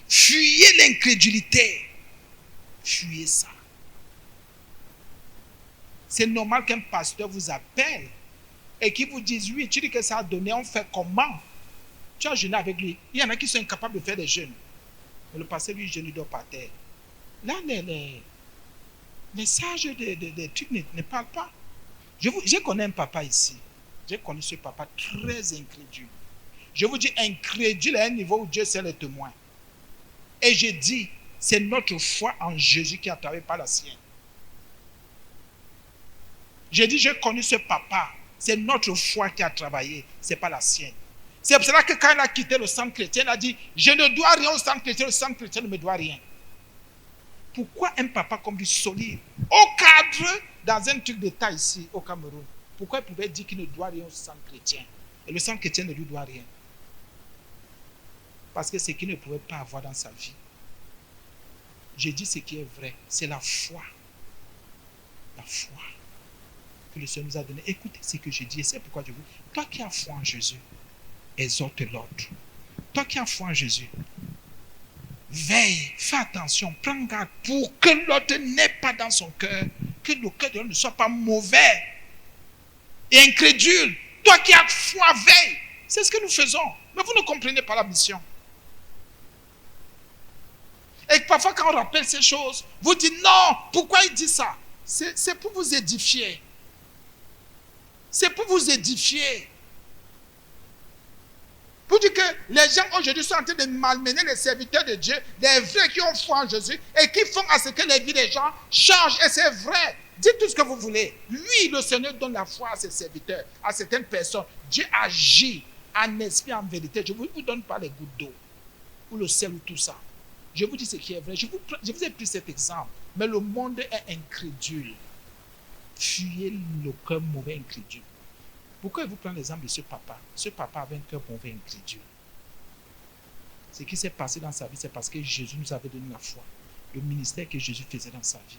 Fuyez l'incrédulité. Fuyez ça. C'est normal qu'un pasteur vous appelle et qu'il vous dise, oui, tu dis que ça a donné, on fait comment? Tu as jeûné avec lui. Il y en a qui sont incapables de faire des jeûnes. Mais le pasteur, lui, jeûne, il dort par terre. Là, les sages des trucs ne parlent pas. Je connais un papa ici. J'ai connu ce papa très incrédule. Je vous dis incrédule à un niveau où Dieu sait les témoins. Et je dis, c'est notre foi en Jésus qui a travaillé par la sienne. J'ai dit, j'ai connu ce papa. C'est notre foi qui a travaillé, c'est pas la sienne. C'est pour cela que quand il a quitté le centre chrétien, il a dit, je ne dois rien au centre chrétien, le centre chrétien ne me doit rien. Pourquoi un papa comme lui solide, au cadre, dans un truc d'État ici, au Cameroun, pourquoi il pouvait dire qu'il ne doit rien au centre chrétien? Et le centre chrétien ne lui doit rien. Parce que ce qu'il ne pouvait pas avoir dans sa vie. Je dis ce qui est vrai, c'est la foi. La foi que le Seigneur nous a donnée. Écoutez ce que je dis et c'est pourquoi je vous... Toi qui as foi en Jésus, exhorte l'autre. Toi qui as foi en Jésus, veille, fais attention, prends garde pour que l'autre n'ait pas dans son cœur, que le cœur de l'autre ne soit pas mauvais et incrédule. Toi qui as foi, veille. C'est ce que nous faisons. Mais vous ne comprenez pas la mission. Et parfois quand on rappelle ces choses, vous dites non, pourquoi il dit ça? C'est pour vous édifier. C'est pour vous édifier. Pour dire que les gens aujourd'hui sont en train de malmener les serviteurs de Dieu, les vrais qui ont foi en Jésus et qui font à ce que les vies des gens changent. Et c'est vrai. Dites tout ce que vous voulez. Oui, le Seigneur donne la foi à ses serviteurs, à certaines personnes. Dieu agit en esprit, en vérité. Je ne vous donne pas les gouttes d'eau ou le sel ou tout ça. Je vous dis ce qui est vrai. Je vous ai pris cet exemple. Mais le monde est incrédule. Fuyez le cœur mauvais incrédule. Pourquoi je vous prends l'exemple de ce papa? Ce papa avait un cœur mauvais incrédule. Ce qui s'est passé dans sa vie, c'est parce que Jésus nous avait donné la foi. Le ministère que Jésus faisait dans sa vie.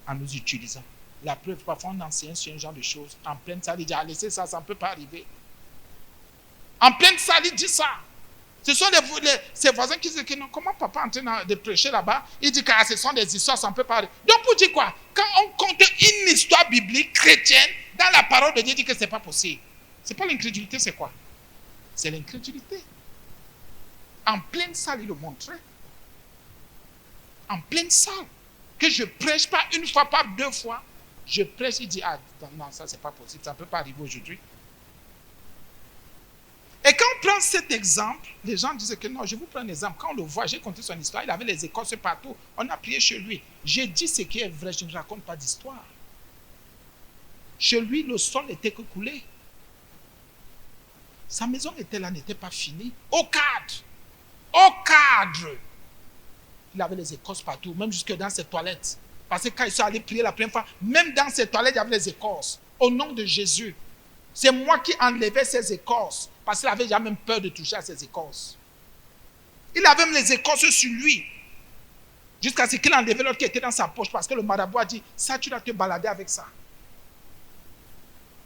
En nous utilisant. La preuve, parfois on enseigne sur un genre de choses. En pleine salle, il dit, ah, laissez ça, ça ne peut pas arriver. En pleine salle, il dit ça. Ce sont ses voisins qui disent que non, comment papa est en train de prêcher là-bas? Il dit que ce sont des histoires, ça ne peut pas arriver. Donc pour dire quoi? Quand on compte une histoire biblique chrétienne dans la parole de Dieu, dit que ce n'est pas possible. Ce n'est pas l'incrédulité, c'est quoi? C'est l'incrédulité. En pleine salle, il le montrait. En pleine salle. Que je prêche pas une fois, pas deux fois. Je prêche, il dit, ah non, ça c'est pas possible, ça ne peut pas arriver aujourd'hui. Et quand on prend cet exemple, les gens disent que non, je vous prends un exemple. Quand on le voit, j'ai conté son histoire, il avait les écorces partout, on a prié chez lui. J'ai dit ce qui est vrai, je ne raconte pas d'histoire. Chez lui, le sol n'était que coulé. Sa maison était là, n'était pas finie. Au cadre. Au cadre. Il avait les écorces partout, même jusque dans ses toilettes. Parce que quand ils sont allés prier la première fois, même dans ses toilettes, il y avait les écorces. Au nom de Jésus. C'est moi qui enlevais ces écorces. Parce qu'il avait déjà même peur de toucher à ces écorces. Il avait même les écorces sur lui. Jusqu'à ce qu'il enlevait l'autre qui était dans sa poche. Parce que le marabout a dit, ça tu dois te balader avec ça.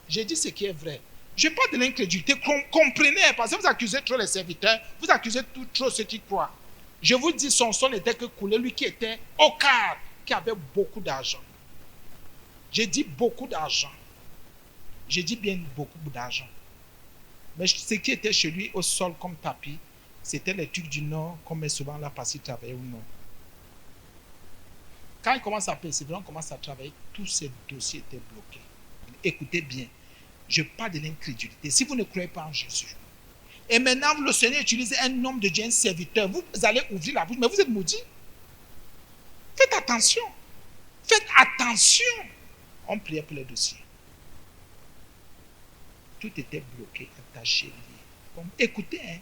J'ai dit ce qui est vrai. Je parle de l'incrédulité. Comprenez, parce que vous accusez trop les serviteurs. Vous accusez trop ceux qui croient. Je vous dis, son sol n'était que coulé. Lui qui était au cadre, qui avait beaucoup d'argent. J'ai dit beaucoup d'argent. J'ai dit bien beaucoup d'argent. Mais ce qui était chez lui au sol comme tapis, c'était les trucs du Nord qu'on met souvent là parce qu'il travaillait au Nord. Quand il commence à persévérer, on commence à travailler, tous ces dossiers étaient bloqués. Écoutez bien, je parle de l'incrédulité. Si vous ne croyez pas en Jésus, et maintenant le Seigneur utilise un homme de Dieu, un serviteur, vous allez ouvrir la bouche, mais vous êtes maudits. Faites attention. Faites attention. On priait pour les dossiers. Tout était bloqué, attaché, lié. Bon, écoutez,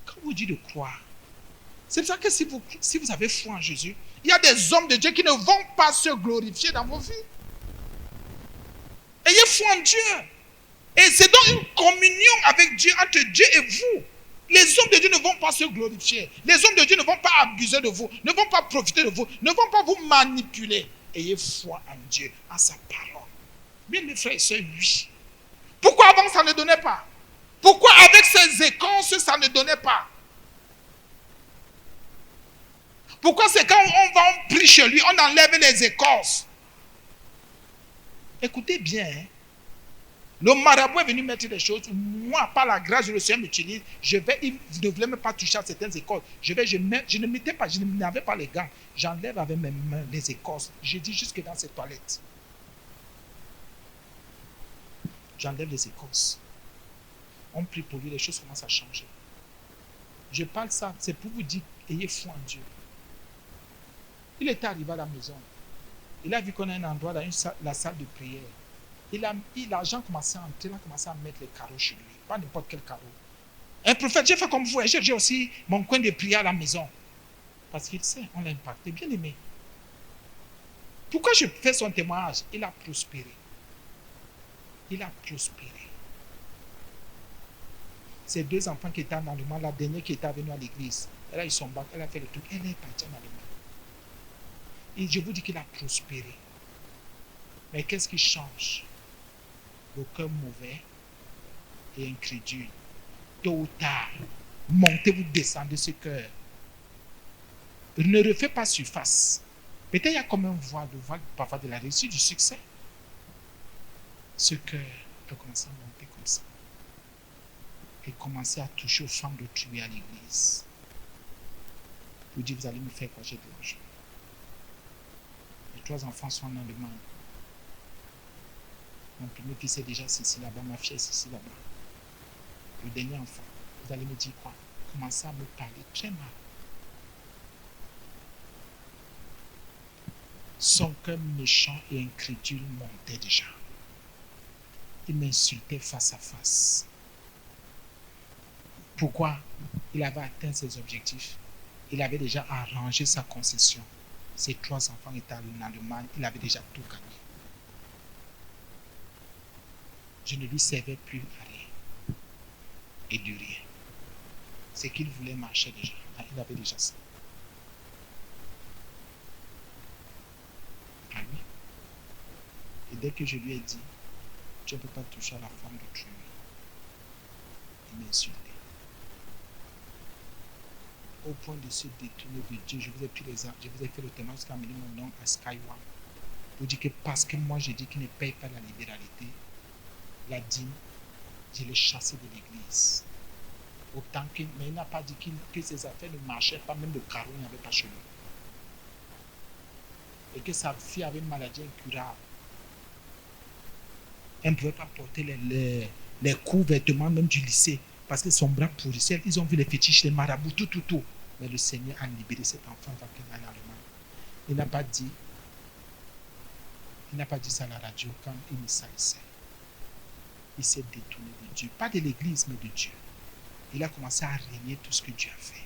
quand vous dites de croire, c'est pour ça que si vous avez foi en Jésus, il y a des hommes de Dieu qui ne vont pas se glorifier dans vos vies. Ayez foi en Dieu. Et c'est donc une communion avec Dieu, entre Dieu et vous. Les hommes de Dieu ne vont pas se glorifier. Les hommes de Dieu ne vont pas abuser de vous, ne vont pas profiter de vous, ne vont pas vous manipuler. Ayez foi en Dieu, en sa parole. Bien mes frères et sœurs, oui. Pourquoi avant ça ne donnait pas? Pourquoi avec ces écorces ça ne donnait pas? Pourquoi c'est quand on prie chez lui, on enlève les écorces? Écoutez bien, hein? Le marabout est venu mettre des choses. Moi, par la grâce de le Seigneur m'utilise, il ne voulait même pas toucher à certaines écorces. Je ne mettais pas, je n'avais pas les gants. J'enlève avec mes mains les écorces. Je dis jusque dans ses toilettes. J'enlève les écorces. On prie pour lui, les choses commencent à changer. Je parle ça, c'est pour vous dire, ayez foi en Dieu. Il était arrivé à la maison. Il a vu qu'on a un endroit dans la salle de prière. L'argent commençait à entrer, il a commencé à mettre les carreaux chez lui. Pas n'importe quel carreau. Un prophète, j'ai fait comme vous, j'ai aussi mon coin de prière à la maison. Parce qu'il sait, on l'a impacté, bien aimé. Pourquoi je fais son témoignage? Il a prospéré. Il a prospéré. Ces deux enfants qui étaient en Allemagne, la dernière qui était venue à l'église, elle a eu son bac, elle a fait le truc, elle est partie en Allemagne. Et je vous dis qu'il a prospéré. Mais qu'est-ce qui change? Le cœur mauvais et incrédule. Tôt ou tard, montez, vous descendez ce cœur. Ne refais pas surface. Peut-être il y a comme un voile parfois de la réussite, du succès. Ce cœur peut commencer à monter comme ça. Et commencer à toucher aux femmes d'autrui à l'église. Vous dites, vous allez me faire quoi? J'ai de l'argent. Les 3 enfants sont en Allemagne. Mon premier fils est déjà ceci là-bas, ma fille est ceci là-bas. Le dernier enfant, vous allez me dire quoi? Commencez à me parler très mal. Son cœur méchant et incrédule montait déjà. Il m'insultait face à face. Pourquoi? Il avait atteint ses objectifs. Il avait déjà arrangé sa concession. Ses 3 enfants étaient en Allemagne. Il avait déjà tout gagné. Je ne lui servais plus à rien. Et de rien. C'est qu'il voulait marcher déjà. Il avait déjà ça. Ah oui. Et dès que je lui ai dit, tu ne peux pas toucher à la femme d'autrui, il m'a insulté. Au point de se détourner de Dieu, je vous ai fait le témoignage qui a amené mon nom à Skyward. Vous dites que parce que moi j'ai dit qu'il ne paye pas la libéralité, la dîme, je l'ai chassé de l'église. Mais il n'a pas dit que ses affaires ne marchaient pas, même le carreau n'avait pas chez lui. Et que sa fille avait une maladie incurable. Elle ne pouvait pas porter les courts vêtements même du lycée parce que son bras pourrissait. Ils ont vu les fétiches, les marabouts, tout. Mais le Seigneur a libéré cet enfant avant qu'il aille en Allemagne. Il n'a pas dit ça à la radio quand il me salissait. Il s'est détourné de Dieu. Pas de l'église, mais de Dieu. Il a commencé à régner tout ce que Dieu a fait.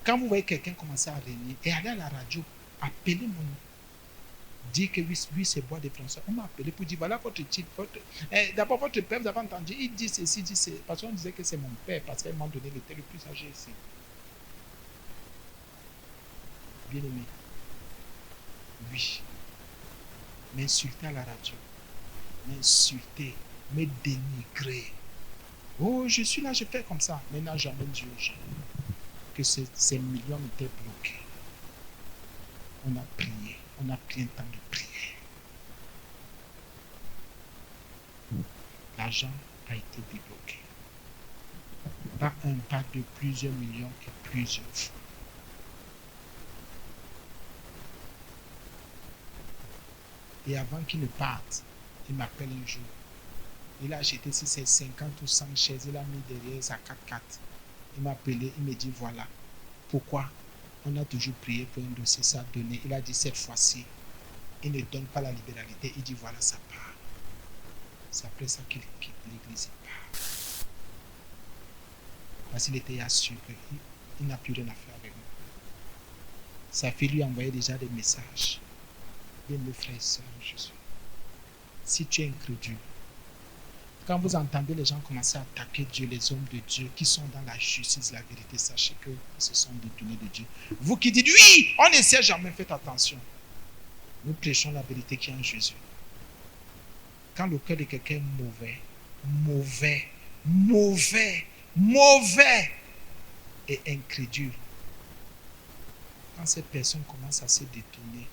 Quand vous voyez quelqu'un commencer à régner et aller à la radio, appelez mon nom. Dire que lui c'est bois de François. On m'a appelé pour dire voilà votre titre. D'abord, votre père, vous avez entendu, il dit ceci, dit ceci. Parce qu'on disait que c'est mon père, parce qu'à un moment donné, il était le plus âgé ici. Bien aimé. Oui. M'insulter à la radio. M'insulter. Me dénigrer. Oh, je suis là, je fais comme ça. Mais n'a jamais dit aux gens que ces millions étaient bloqués. On a prié. On a pris un temps de prier. L'argent a été débloqué. Pas un, pas deux, plusieurs millions et plusieurs fois. Et avant qu'il ne parte, il m'appelle un jour. Il a acheté si c'est 50 ou 100 chaises, il a mis derrière sa 4x4. Il m'a appelé, il me dit voilà. Pourquoi? On a toujours prié pour un dossier, ça a donné. Il a dit cette fois-ci, il ne donne pas la libéralité. Il dit voilà, ça part. C'est après ça qu'il quitte l'église, il part. Parce qu'il était assuré qu'il n'a plus rien à faire avec moi. Sa fille lui envoyait déjà des messages. Bien, mes frères et sœurs, Jésus. Si tu es incrédule, quand vous entendez les gens commencer à attaquer Dieu, les hommes de Dieu qui sont dans la justice, la vérité, sachez qu'ils se sont détournés de Dieu. Vous qui dites oui, on ne sait jamais, faites attention. Nous prêchons la vérité qui est en Jésus. Quand le cœur de quelqu'un est mauvais et incrédule, quand cette personne commence à se détourner,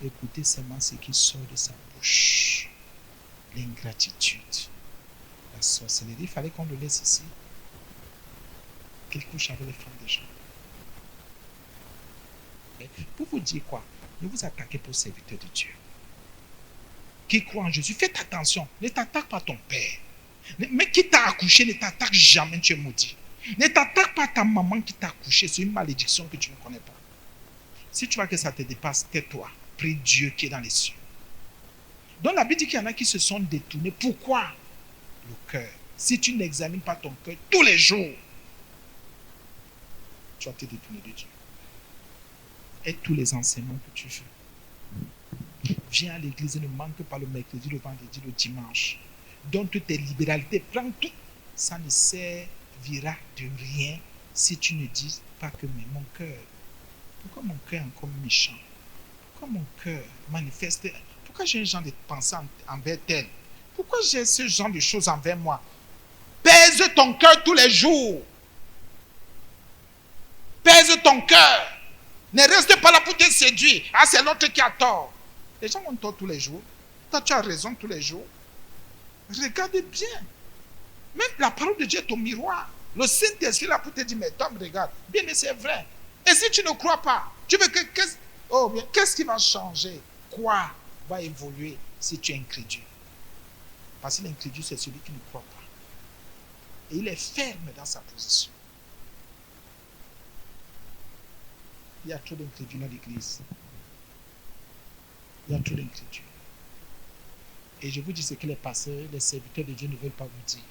écoutez seulement ce qui sort de sa bouche. L'ingratitude, la sorcellerie. Il fallait qu'on le laisse ici. Qu'il couche avec les femmes des gens. Mais pour vous dire quoi? Ne vous attaquez pas aux serviteurs de Dieu. Qui croient en Jésus, faites attention. Ne t'attaque pas ton père. Mais qui t'a accouché, ne t'attaque jamais, tu es maudit. Ne t'attaque pas ta maman qui t'a accouché. C'est une malédiction que tu ne connais pas. Si tu vois que ça te dépasse, tais-toi. Prie Dieu qui est dans les cieux. Donc la Bible dit qu'il y en a qui se sont détournés. Pourquoi? Le cœur. Si tu n'examines pas ton cœur tous les jours, tu vas te détourner de Dieu. Et tous les enseignements que tu fais. Viens à l'église et ne manque pas le mercredi, le vendredi, le dimanche. Donne toutes tes libéralités, prends tout. Ça ne servira de rien si tu ne dis pas que mais mon cœur. Pourquoi mon cœur est encore méchant? Pourquoi mon cœur manifeste? Pourquoi j'ai un genre de pensée envers tel? Pourquoi j'ai ce genre de choses envers moi? Pèse ton cœur tous les jours. Pèse ton cœur. Ne reste pas là pour te séduire. Ah, c'est l'autre qui a tort. Les gens ont tort tous les jours. Toi, tu as raison tous les jours. Regarde bien. Même la parole de Dieu est au miroir. Le Saint-Esprit là pour te dire, mais toi, regarde. Bien, mais c'est vrai. Et si tu ne crois pas, tu veux que... qu'est-ce qui va changer? Quoi va évoluer si tu es incrédule? Parce que l'incrédule, c'est celui qui ne croit pas. Et il est ferme dans sa position. Il y a trop d'incrédules dans l'église. Il y a trop d'incrédules. Et je vous dis ce que les pasteurs, les serviteurs de Dieu ne veulent pas vous dire.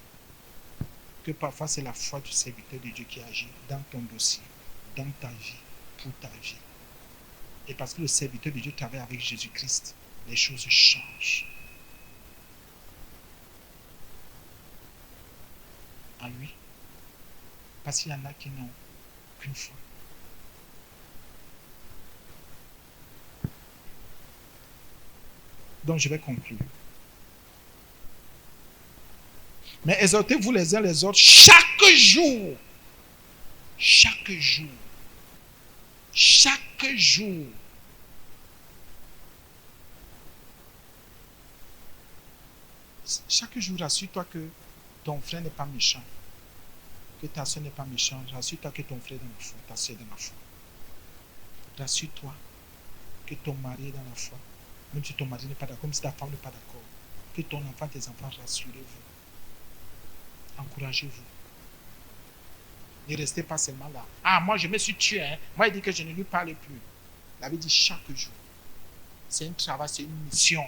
Que parfois c'est la foi du serviteur de Dieu qui agit dans ton dossier, dans ta vie, pour ta vie. Et parce que le serviteur de Dieu travaille avec Jésus-Christ, les choses changent. Ah oui. Parce qu'il y en a qui n'ont qu'une foi. Donc je vais conclure. Mais exhortez-vous les uns les autres chaque jour. Chaque jour. Chaque jour. Chaque jour, rassure-toi que ton frère n'est pas méchant, que ta soeur n'est pas méchante. Rassure-toi que ton frère est dans la foi, ta soeur est dans la foi. Rassure-toi que ton mari est dans la foi, même si ton mari n'est pas d'accord, même si ta femme n'est pas d'accord. Que ton enfant, tes enfants, rassurez-vous. Encouragez-vous. Ne restez pas seulement là. Ah, moi je me suis tué. Hein. Moi, il dit que je ne lui parle plus. Il avait dit chaque jour. C'est un travail, c'est une mission.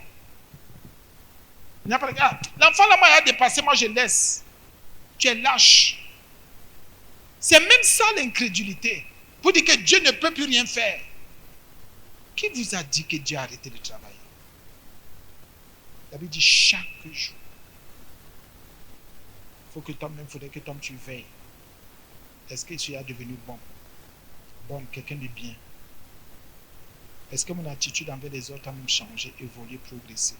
Il n'a pas de gars. L'enfant là, moi, il a dépassé, moi je laisse. Tu es lâche. C'est même ça l'incrédulité. Pour dire que Dieu ne peut plus rien faire. Qui vous a dit que Dieu a arrêté de travailler? Il avait dit chaque jour. Il faut que toi-même, il faudrait que toi tu veilles. Est-ce que je suis devenu bon? Bon, quelqu'un de bien. Est-ce que mon attitude envers les autres a même changé, évolué, progressé?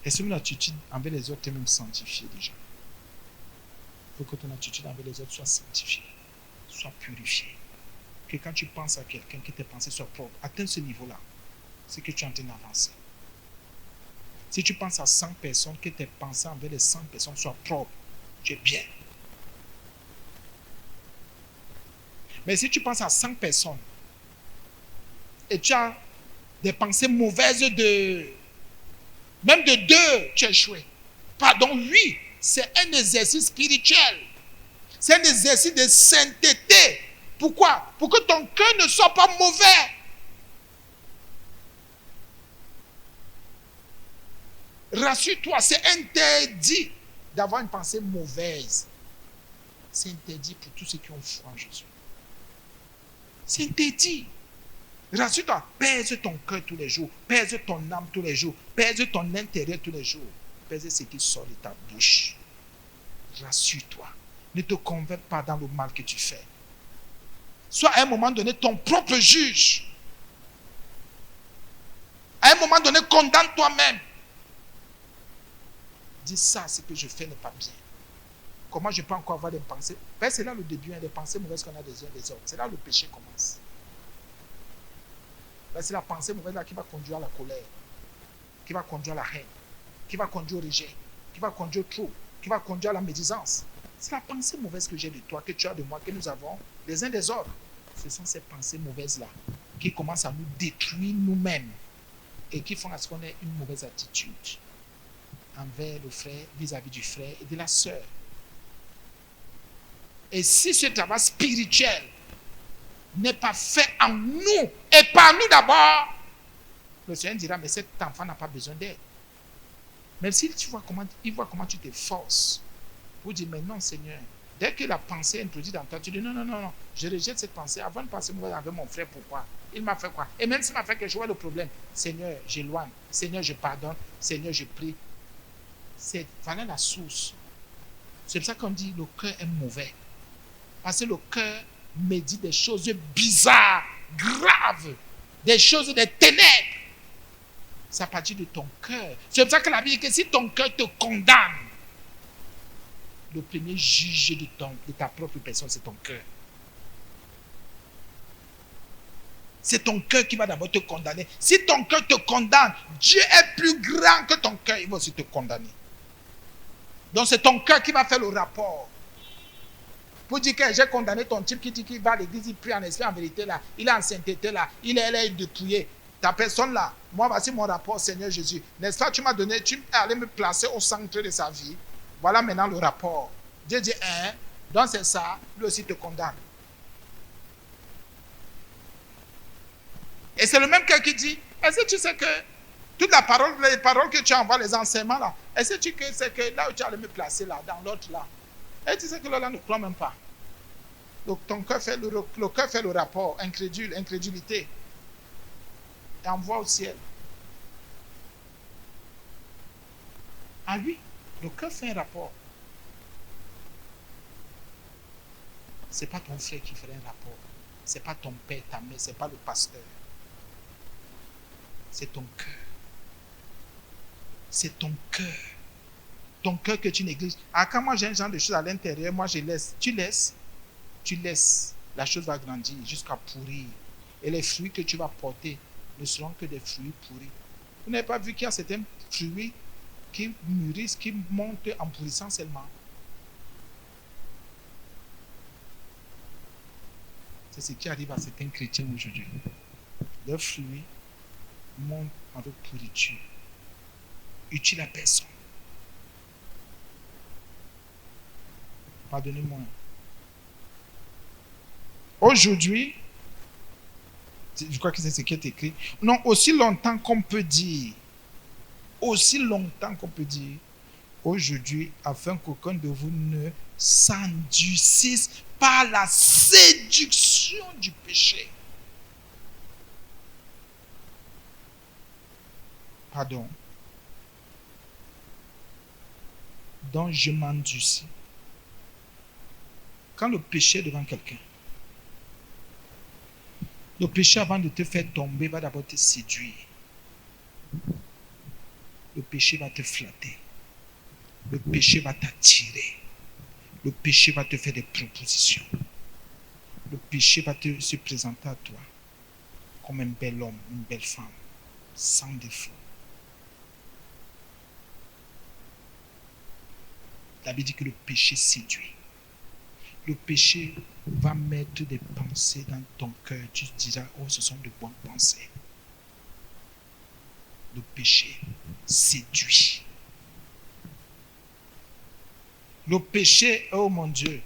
Est-ce que mon attitude envers les autres est même sanctifiée déjà? Il faut que ton attitude envers les autres soit sanctifiée, soit purifiée. Que quand tu penses à quelqu'un, que tes pensées soient propres. Atteins ce niveau-là. C'est que tu es en train d'avancer. Si tu penses à 100 personnes, que tes pensées envers les 100 personnes soient propres, tu es bien. Mais si tu penses à 100 personnes et tu as des pensées mauvaises même de 2, tu as échoué. Pardon, 8, c'est un exercice spirituel. C'est un exercice de sainteté. Pourquoi? Pour que ton cœur ne soit pas mauvais. Rassure-toi, c'est interdit d'avoir une pensée mauvaise. C'est interdit pour tous ceux qui ont foi en Jésus. C'est interdit. Rassure-toi, pèse ton cœur tous les jours, pèse ton âme tous les jours, pèse ton intérieur tous les jours, pèse ce qui sort de ta bouche. Rassure-toi, ne te convainc pas dans le mal que tu fais. Sois à un moment donné ton propre juge. À un moment donné, condamne toi-même. Dis ça, ce que je fais n'est pas bien. Comment je peux encore avoir des pensées? C'est là le début, des pensées mauvaises qu'on a des uns des autres. C'est là où le péché commence. C'est la pensée mauvaise là qui va conduire à la colère, qui va conduire à la haine, qui va conduire au rejet, qui va conduire au trouble, qui va conduire à la médisance. C'est la pensée mauvaise que j'ai de toi, que tu as de moi, que nous avons les uns des autres. Ce sont ces pensées mauvaises-là qui commencent à nous détruire nous-mêmes et qui font à ce qu'on ait une mauvaise attitude envers le frère, vis-à-vis du frère et de la sœur. Et si ce travail spirituel n'est pas fait en nous et par nous d'abord, le Seigneur dira, mais cet enfant n'a pas besoin d'aide. Même si tu vois il voit comment tu t'efforces pour dire, mais non Seigneur, dès que la pensée est introduite dans toi, tu dis, non, non, non, non, je rejette cette pensée. Avant de penser avec mon frère, pourquoi? Il m'a fait quoi? Et même s'il m'a fait quelque chose, le problème, Seigneur, j'éloigne. Seigneur, je pardonne. Seigneur, je prie. C'est voilà la source. C'est pour ça qu'on dit, le cœur est mauvais. Parce que le cœur médite des choses bizarres, graves, des choses des ténèbres. C'est à partir de ton cœur. C'est pour ça que la Bible dit que si ton cœur te condamne, le premier juge de ta propre personne, c'est ton cœur. C'est ton cœur qui va d'abord te condamner. Si ton cœur te condamne, Dieu est plus grand que ton cœur, il va aussi te condamner. Donc c'est ton cœur qui va faire le rapport. Pour dire que j'ai condamné ton type qui dit qu'il va à l'église, il prie en esprit, en vérité là, il est en sainteté là, il est dépouillé. Ta personne là, moi voici mon rapport, Seigneur Jésus. N'est-ce pas, tu m'as donné, tu es allé me placer au centre de sa vie. Voilà maintenant le rapport. Dieu dit, donc c'est ça, lui aussi te condamne. Et c'est le même cœur qui dit, est-ce que tu sais que toute les paroles que tu envoies, les enseignements là, est-ce que tu sais que là où tu allais me placer là, dans l'autre là, et tu sais que là ne croit même pas. Donc ton cœur fait le rapport, incrédulité, et envoie au ciel. Ah oui, le cœur fait un rapport. Ce n'est pas ton frère qui ferait un rapport. Ce n'est pas ton père, ta mère, ce n'est pas le pasteur. C'est ton cœur. C'est ton cœur. Ton cœur que tu négliges. Ah, quand moi j'ai un genre de choses à l'intérieur, moi je laisse. Tu laisses. La chose va grandir jusqu'à pourrir. Et les fruits que tu vas porter ne seront que des fruits pourris. Vous n'avez pas vu qu'il y a certains fruits qui mûrissent, qui montent en puissance seulement. C'est ce qui arrive à certains chrétiens aujourd'hui. Leurs fruits montent avec pourriture. Utile à personne. Pardonnez-moi. Aujourd'hui, je crois que c'est ce qui est écrit. Non, aussi longtemps qu'on peut dire, aujourd'hui, afin qu'aucun de vous ne s'endurcisse par la séduction du péché. Pardon. Donc je m'endurcis. Quand le péché est devant quelqu'un, le péché, avant de te faire tomber, va d'abord te séduire. Le péché va te flatter. Le péché va t'attirer. Le péché va te faire des propositions. Le péché va se présenter à toi comme un bel homme, une belle femme, sans défaut. La Bible dit que le péché séduit. Le péché va mettre des pensées dans ton cœur. Tu te diras, oh, ce sont de bonnes pensées. Le péché séduit. Le péché, oh mon Dieu,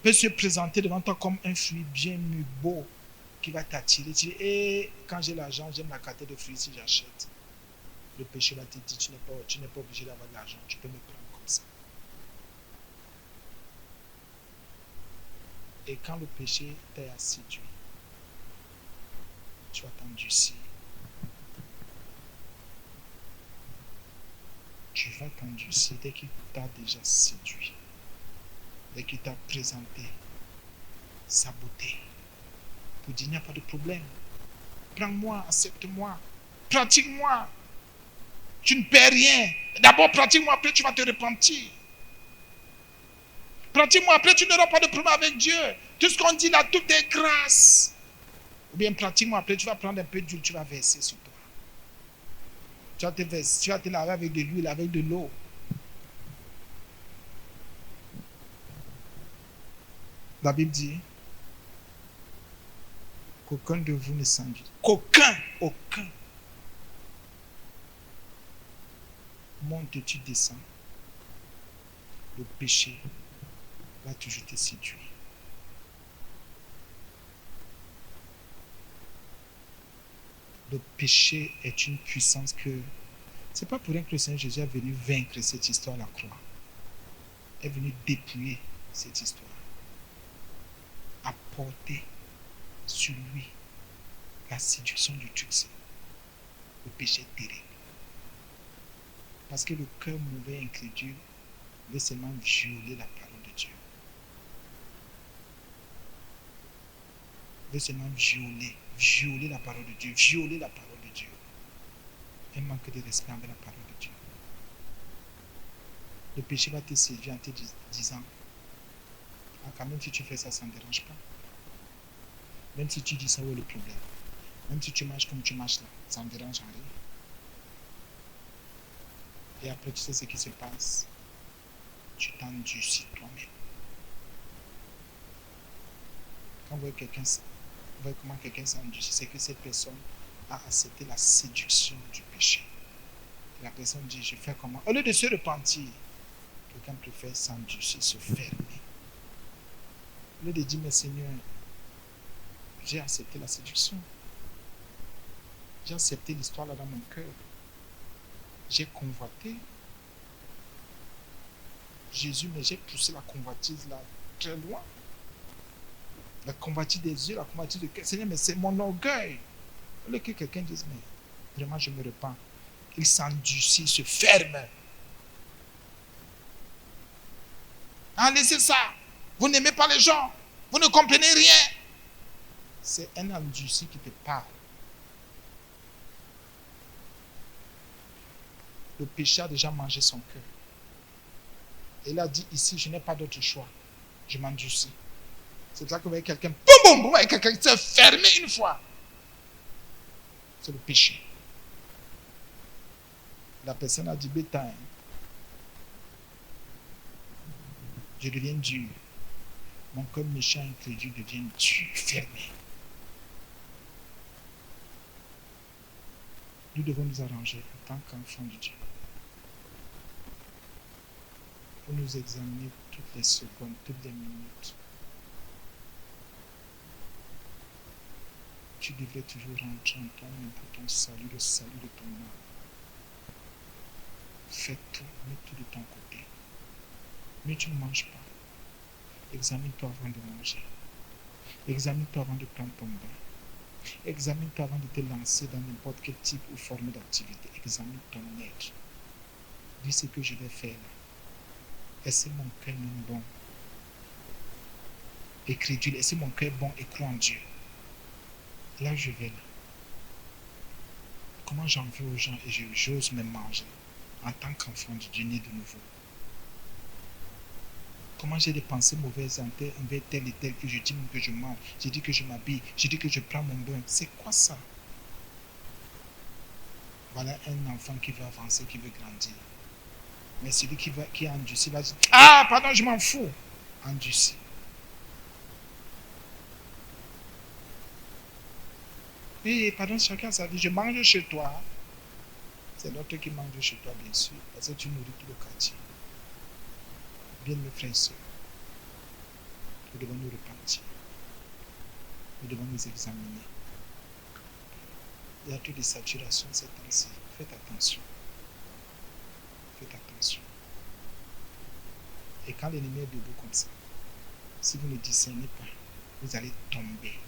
peut se présenter devant toi comme un fruit bien mûr, beau, qui va t'attirer. Tu dis, et quand j'ai l'argent, j'aime la quantité de fruits si j'achète. Le péché va te dire, tu n'es pas obligé d'avoir de l'argent, tu peux me prendre comme ça. Et quand le péché t'est séduit, tu vas t'endurcir. Tu vas t'endurcir dès qu'il t'a déjà séduit, dès qu'il t'a présenté sa beauté. Pour dire, il n'y a pas de problème. Prends-moi, accepte-moi, pratique-moi. Tu ne perds rien. D'abord, pratique-moi, après tu vas te repentir. Pratique-moi, après tu n'auras pas de problème avec Dieu. Tout ce qu'on dit là, tout est grâce. Ou bien pratique-moi, après tu vas prendre un peu d'huile, tu vas verser sur toi. Tu vas te laver avec de l'huile, avec de l'eau. La Bible dit qu'aucun de vous ne s'enduise. Aucun. Monte, tu descends. Le péché va toujours te séduire. Le péché est une puissance que... C'est pas pour rien que le Seigneur Jésus est venu vaincre cette histoire à la croix. Il est venu dépouiller cette histoire. Apporter sur lui la séduction du succès. Le péché est terrible. Parce que le cœur mauvais et incrédule veut seulement violer la parole de Dieu. Veut seulement violer la parole de Dieu, violer la parole de Dieu. Un manque de respect envers la parole de Dieu. Le péché va te séduire en te disant, ah, quand même si tu fais ça, ça ne me dérange pas. Même si tu dis ça, où est le problème? Même si tu marches comme tu marches là, ça ne me dérange en rien. Et après, tu sais ce qui se passe. Tu t'endurcis toi-même. Quand vous voyez comment quelqu'un s'endurcit, c'est que cette personne a accepté la séduction du péché. Et la personne dit, je fais comment? Au lieu de se repentir, quelqu'un préfère s'endurcir, se fermer. Au lieu de dire, mais Seigneur, j'ai accepté la séduction. J'ai accepté l'histoire là dans mon cœur. J'ai convoité. Jésus, mais j'ai poussé la convoitise là très loin. La convoitise des yeux, la convoitise de cœur. Seigneur, mais c'est mon orgueil. Au lieu que quelqu'un dise, mais vraiment je me repens. Il s'endurcit, il se ferme. Ah, laissez ça. Vous n'aimez pas les gens. Vous ne comprenez rien. C'est un endurci qui te parle. Le péché a déjà mangé son cœur. Et il a dit ici, je n'ai pas d'autre choix. Je m'endurcis. C'est ça que vous voyez quelqu'un, boum, boum, et quelqu'un s'est fermé une fois. C'est le péché. La personne a dit, bétain, Je deviens dur. Mon cœur méchant et incrédule devient dur, fermé. Nous devons nous arranger en tant qu'enfants de Dieu pour nous examiner toutes les secondes, toutes les minutes. Tu devrais toujours rentrer en toi-même pour ton salut, le salut de ton âme. Fais tout, mets tout de ton côté. Mais tu ne manges pas. Examine-toi avant de manger. Examine-toi avant de prendre ton bain. Examine-toi avant de te lancer dans n'importe quel type ou forme d'activité. Examine ton être. Dis ce que je vais faire là. Est-ce mon cœur non bon et crédule? Est-ce mon cœur bon et croit en Dieu? Là, je vais là. Comment j'en veux aux gens et j'ose me manger en tant qu'enfant de Dieu né de nouveau? Comment j'ai des pensées mauvaises envers tel et tel que je dis que je mange, je dis que je m'habille, je dis que je prends mon bain. C'est quoi ça? Voilà un enfant qui veut avancer, qui veut grandir. Mais celui qui est endurci va dire, ah, pardon, je m'en fous. Endurci. Et pardon, chacun ça dit, je mange chez toi. C'est l'autre qui mange chez toi, bien sûr, parce que tu nourris tout le quartier. Bien, mes frères et sœurs, nous devons nous repentir. Nous devons nous examiner. Il y a toute des saturations ces temps-ci. Faites attention. Faites attention. Et quand l'ennemi est debout comme ça, si vous ne discernez pas, vous allez tomber.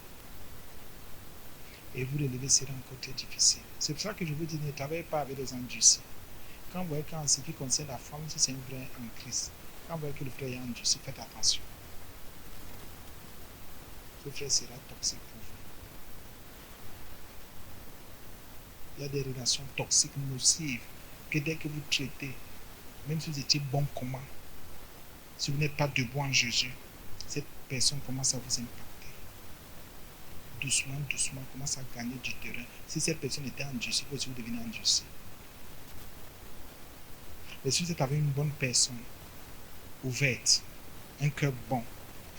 Et vous relever sera encore très difficile. C'est pour ça que je vous dis, ne travaillez pas avec les endurcis. Quand vous voyez qu'en ce qui concerne la femme, si c'est un vrai en Christ, quand vous voyez que le frère est endurci, faites attention. Ce frère sera toxique pour vous. Il y a des relations toxiques, nocives, que dès que vous traitez, même si vous étiez bon comment, si vous n'êtes pas debout en Jésus, cette personne commence à vous impacter. Doucement, doucement, commence à gagner du terrain. Si cette personne était endurcie, vous aussi vous devenez endurci. Mais si vous êtes avec une bonne personne, ouverte, un cœur bon,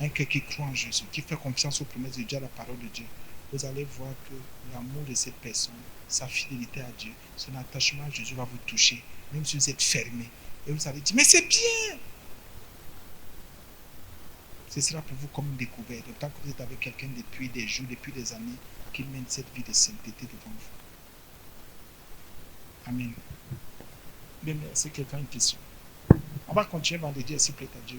un cœur qui croit en Jésus, qui fait confiance aux promesses de Dieu, à la parole de Dieu, vous allez voir que l'amour de cette personne, sa fidélité à Dieu, son attachement à Jésus va vous toucher, même si vous êtes fermé. Et vous allez dire, mais c'est bien! Ce sera pour vous comme une découverte, tant que vous êtes avec quelqu'un depuis des jours, depuis des années, qui mène cette vie de sainteté devant vous. Amen. Bien, c'est quelqu'un une question. On va continuer vendredi, s'il plaît à Dieu.